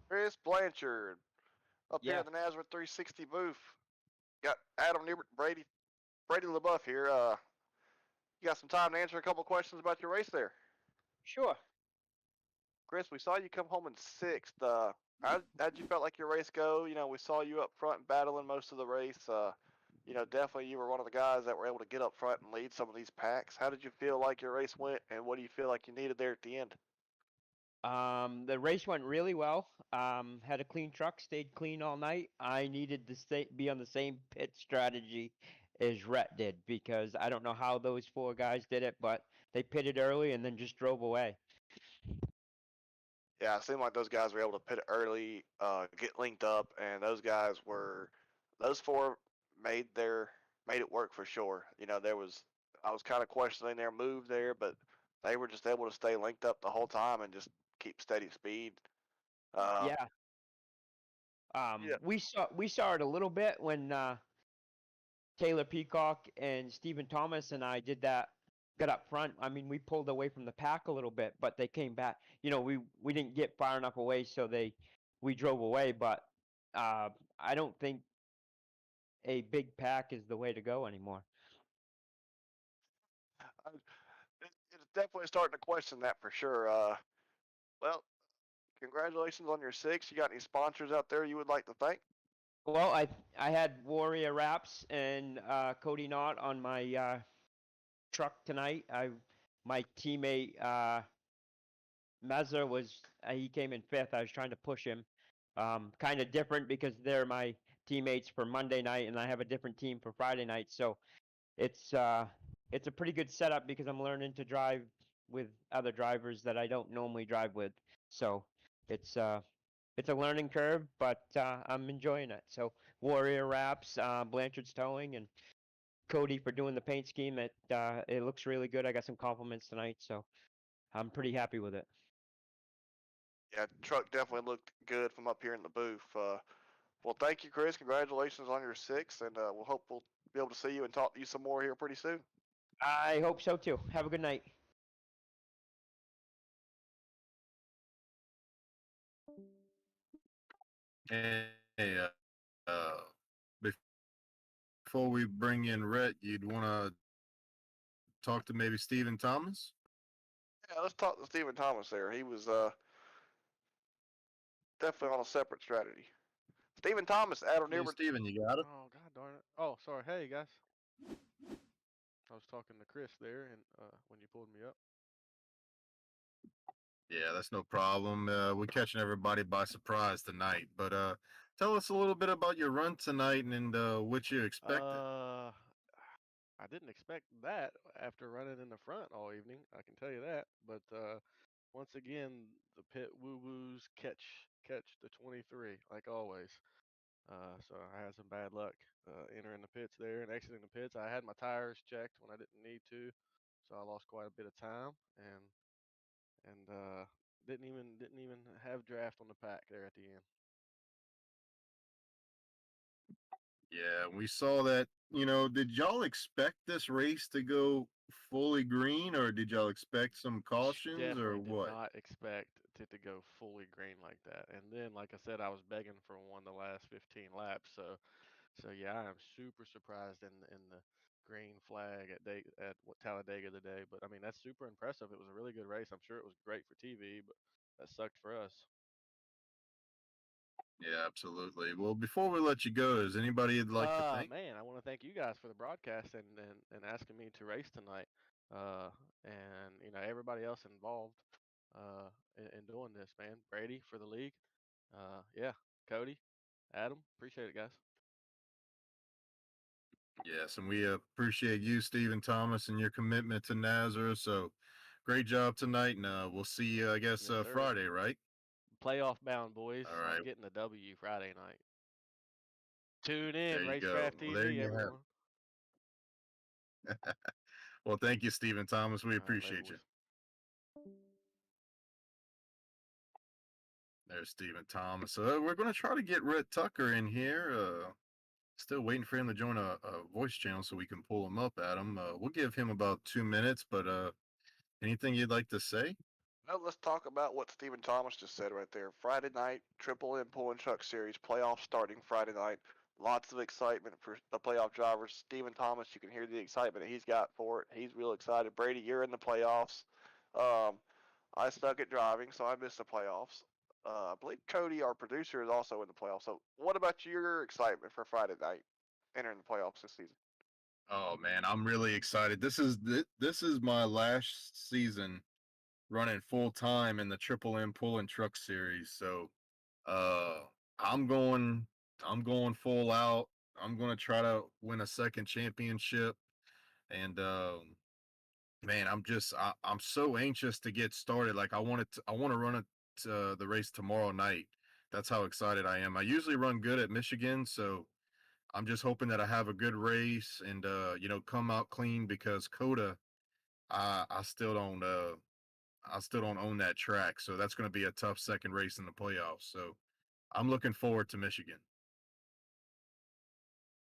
Chris Blanchard up here Yeah. at the NASRA 360 booth. Got Adam Newbert, Brady LaBeouf here. You got some time to answer a couple questions about your race there. Sure. Chris, we saw you come home in 6th. How'd you felt like your race go? We saw you up front battling most of the race. Definitely you were one of the guys that were able to get up front and lead some of these packs. How did you feel like your race went, and what do you feel like you needed there at the end? The race went really well. Had a clean truck, stayed clean all night. I needed to be on the same pit strategy as Rhett did, because I don't know how those 4 guys did it, but they pitted early and then just drove away. Yeah, it seemed like those guys were able to pit it early, get linked up, and those four made it work for sure. I was kind of questioning their move there, but they were just able to stay linked up the whole time and just keep steady speed. Um, Yeah. yeah, We saw it a little bit when Taylor Peacock and Stephen Thomas and I did that. Got up front. I mean, we pulled away from the pack a little bit, but they came back. We didn't get far enough away, so we drove away. But uh, I don't think a big pack is the way to go anymore. it's definitely starting to question that for sure. Well, congratulations on your six. You got any sponsors out there you would like to thank? Well, I had Warrior Wraps and Cody Knott on my truck tonight. My teammate Mazza he came in fifth. I was trying to push him. Kind of different because they're my teammates for Monday night, and I have a different team for Friday night. So it's a pretty good setup because I'm learning to drive with other drivers that I don't normally drive with. So it's uh, it's a learning curve, but I'm enjoying it. So Warrior Wraps, Blanchard's Towing, and Cody for doing the paint scheme. It looks really good. I got some compliments tonight, so I'm pretty happy with it. Yeah, truck definitely looked good from up here in the booth. Well, thank you, Chris. Congratulations on your six, and we'll be able to see you and talk to you some more here pretty soon. I hope so too. Have a good night. Hey, uh, before we bring in Rhett, you'd want to talk to maybe Stephen Thomas? Yeah, let's talk to Stephen Thomas there. He was definitely on a separate strategy. Stephen Thomas, Adam Hey, Newman. Stephen, you got it? Oh, god darn it. Oh, sorry. Hey, guys. I was talking to Chris there, and when you pulled me up. Yeah, that's no problem. We're catching everybody by surprise tonight. But tell us a little bit about your run tonight and what you expected. I didn't expect that after running in the front all evening. I can tell you that. But once again, the pit woo woos catch the 23 like always. So I had some bad luck entering the pits there and exiting the pits. I had my tires checked when I didn't need to, so I lost quite a bit of time and didn't even have draft on the pack there at the end. Yeah, we saw that. Did y'all expect this race to go fully green, or did y'all expect some cautions, or Definitely did what? not expect it to go fully green like that. And then, like I said, I was begging for one the last 15 laps. So yeah, I am super surprised in the green flag at Talladega today. But I mean, that's super impressive. It was a really good race. I'm sure it was great for TV, but that sucked for us. Yeah, absolutely. Well, before we let you go, is anybody you'd like to thank? Man, I want to thank you guys for the broadcast and asking me to race tonight. And everybody else involved in doing this, man. Brady for the league. Yeah, Cody, Adam, appreciate it, guys. Yes, and we appreciate you, Stephen Thomas, and your commitment to NASRA. So great job tonight, and we'll see you, I guess, Yes, sir. Friday, right? Playoff bound, boys. All right. I'm getting the W Friday night. Tune There in, you go. Racecraft Well, there TV, you have everyone. it. Well, thank you, Stephen Thomas. We All right, later, appreciate you. boys. There's Stephen Thomas. So we're going to try to get Rhett Tucker in here. Still waiting for him to join a voice channel so we can pull him up, Adam. We'll give him about 2 minutes, but anything you'd like to say? Well, let's talk about what Stephen Thomas just said right there. Friday night, Triple M Pull and Truck Series playoffs starting Friday night. Lots of excitement for the playoff drivers. Stephen Thomas, you can hear the excitement that he's got for it. He's real excited. Brady, you're in the playoffs. Um, I suck at driving, so I missed the playoffs. I believe Cody, our producer, is also in the playoffs. So, what about your excitement for Friday night entering the playoffs this season? Oh man, I'm really excited. This is my last season running full time in the Triple M Pull and Truck Series. So uh I'm going I'm going full out. I'm going to try to win a second championship, and Man, I'm so anxious to get started. Like I want to run it the race tomorrow night. That's how excited I am. I usually run good at Michigan, so I'm just hoping that I have a good race and come out clean because Coda I still don't I still don't own that track. So that's going to be a tough second race in the playoffs. So I'm looking forward to Michigan.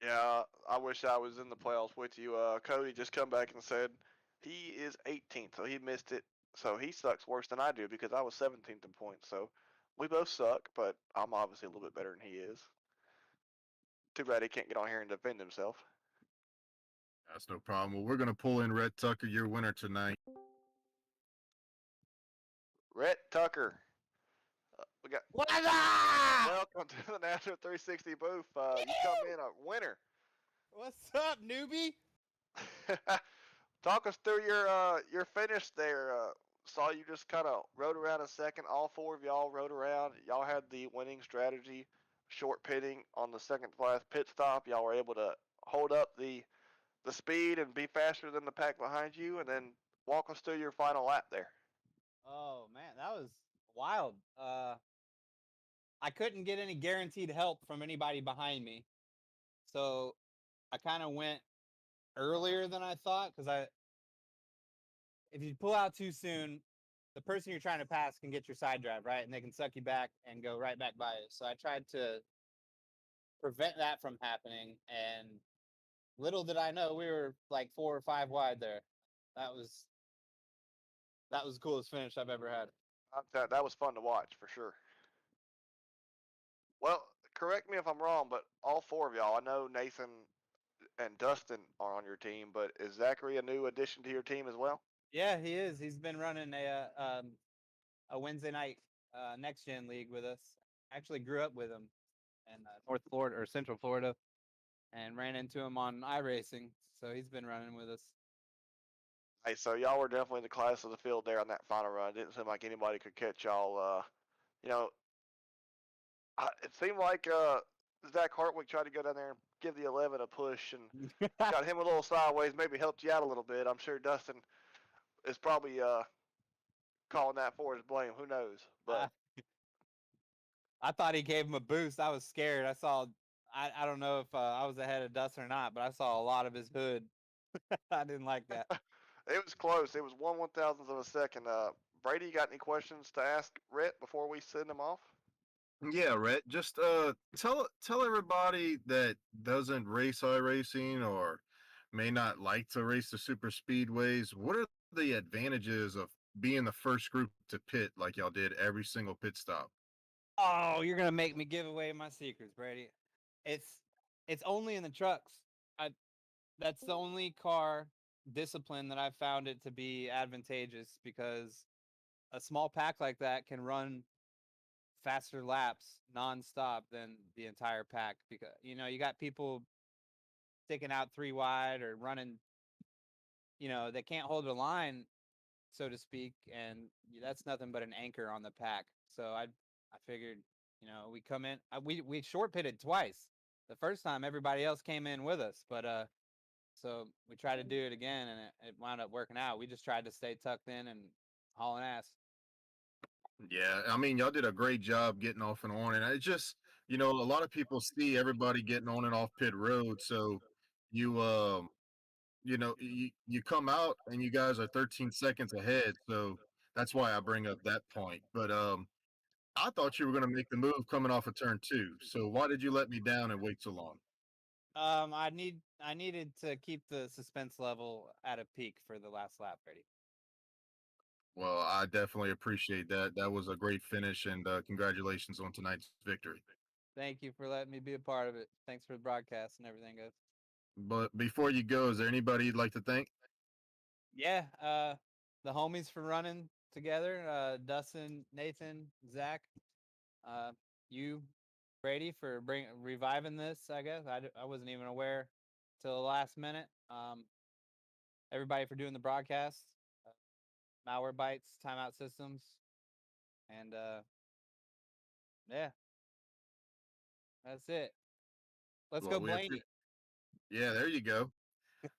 Yeah, I wish I was in the playoffs with you. Cody just come back and said he is 18th, so he missed it. So he sucks worse than I do because I was 17th in points. So we both suck, but I'm obviously a little bit better than he is. Too bad he can't get on here and defend himself. That's no problem. Well, we're going to pull in Red Tucker, your winner tonight. Rhett Tucker, we got What's up? welcome to the NASRA 360 booth. You come in a winner. What's up, newbie? Talk us through your finish there. Saw you just kind of rode around a second. All four of y'all rode around. Y'all had the winning strategy, short pitting on the second to last pit stop. Y'all were able to hold up the speed and be faster than the pack behind you, and then walk us through your final lap there. Oh man, that was wild. I couldn't get any guaranteed help from anybody behind me, so I kind of went earlier than I thought because if you pull out too soon, the person you're trying to pass can get your side drive right, and they can suck you back and go right back by you. So I tried to prevent that from happening, and little did I know we were like 4 or 5 wide there. That was the coolest finish I've ever had. That was fun to watch for sure. Well, correct me if I'm wrong, but all four of y'all, I know Nathan and Dustin are on your team, but is Zachary a new addition to your team as well? Yeah, he is. He's been running a Wednesday night next gen league with us. I actually grew up with him in North Florida or Central Florida, and ran into him on iRacing. So he's been running with us. Hey, so y'all were definitely the class of the field there on that final run. It didn't seem like anybody could catch y'all. You know, it seemed like Zach Hartwick tried to go down there and give the 11 a push and got him a little sideways, maybe helped you out a little bit. I'm sure Dustin is probably calling that for his blame. Who knows? But I thought he gave him a boost. I was scared. I don't know if I was ahead of Dustin or not, but I saw a lot of his hood. I didn't like that. it was close. It was 1/1000th of a second. Brady, you got any questions to ask Rhett before we send him off? Yeah, Rhett. Just tell everybody that doesn't race iRacing or may not like to race the super speedways. What are the advantages of being the first group to pit like y'all did every single pit stop? Oh, you're gonna make me give away my secrets, Brady. It's it's only in the trucks. I That's the only car discipline that I've found it to be advantageous because a small pack like that can run faster laps nonstop than the entire pack because you got people sticking out 3 wide or running, they can't hold a line, so to speak, and that's nothing but an anchor on the pack. So I figured, we come in, we short pitted twice. The first time everybody else came in with us, but so we tried to do it again, and it wound up working out. We just tried to stay tucked in and hauling ass. Yeah, I mean, y'all did a great job getting off and on, and I just, a lot of people see everybody getting on and off pit road, so you, you come out and you guys are 13 seconds ahead, so that's why I bring up that point. But I thought you were going to make the move coming off of turn 2, so why did you let me down and wait so long? I needed to keep the suspense level at a peak for the last lap, Brady. Well, I definitely appreciate that. That was a great finish, and congratulations on tonight's victory. Thank you for letting me be a part of it. Thanks for the broadcast and everything, guys. But before you go, is there anybody you'd like to thank? Yeah, the homies for running together, Dustin, Nathan, Zach, you, Brady, for reviving this. I guess I wasn't even aware till the last minute. Everybody for doing the broadcast, Malware Bytes, Timeout Systems, and yeah, that's it. Let's Well, go, we Blaney. yeah, there you go.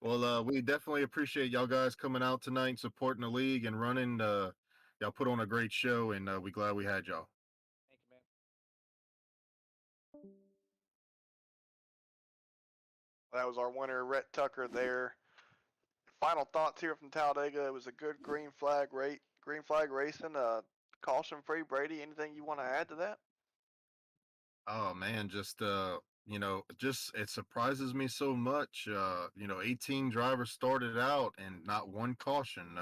Well, we definitely appreciate y'all guys coming out tonight, supporting the league and running. Y'all put on a great show, and we glad we had y'all. Thank you, man. That was our winner, Rhett Tucker. There. Final thoughts here from Talladega. It was a good green flag racing. Caution free. Brady, anything you want to add to that? Oh man, just just it surprises me so much. 18 drivers started out and not one caution.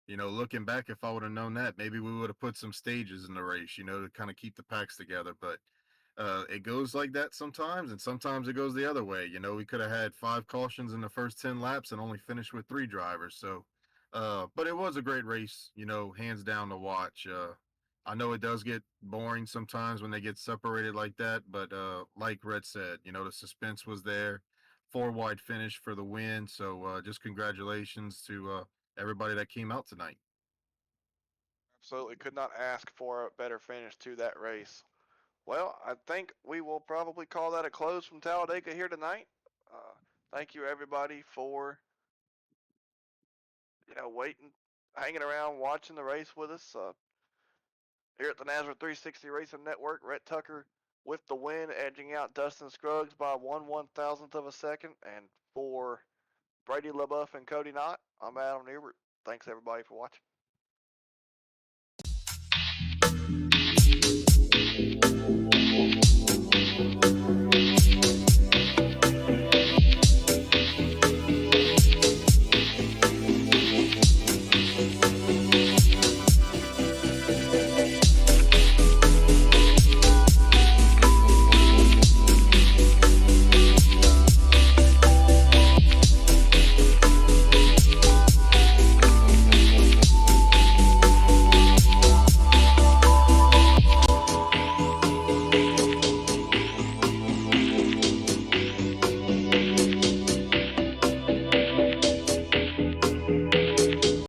Looking back, if I would have known that, maybe we would have put some stages in the race, to kind of keep the packs together. But it goes like that sometimes, and sometimes it goes the other way. We could have had 5 cautions in the first 10 laps and only finished with 3 drivers. So, but it was a great race, hands down to watch. I know it does get boring sometimes when they get separated like that, but like Red said, the suspense was there. 4 wide finish for the win. So just congratulations to everybody that came out tonight. Absolutely could not ask for a better finish to that race. Well, I think we will probably call that a close from Talladega here tonight. Thank you everybody for waiting, hanging around, watching the race with us. Here at the NASRA 360 Racing Network, Rhett Tucker with the win, edging out Dustin Scruggs by 1/1000th of a second. And for Brady LaBeouf and Cody Knott, I'm Adam Newbert. Thanks everybody for watching.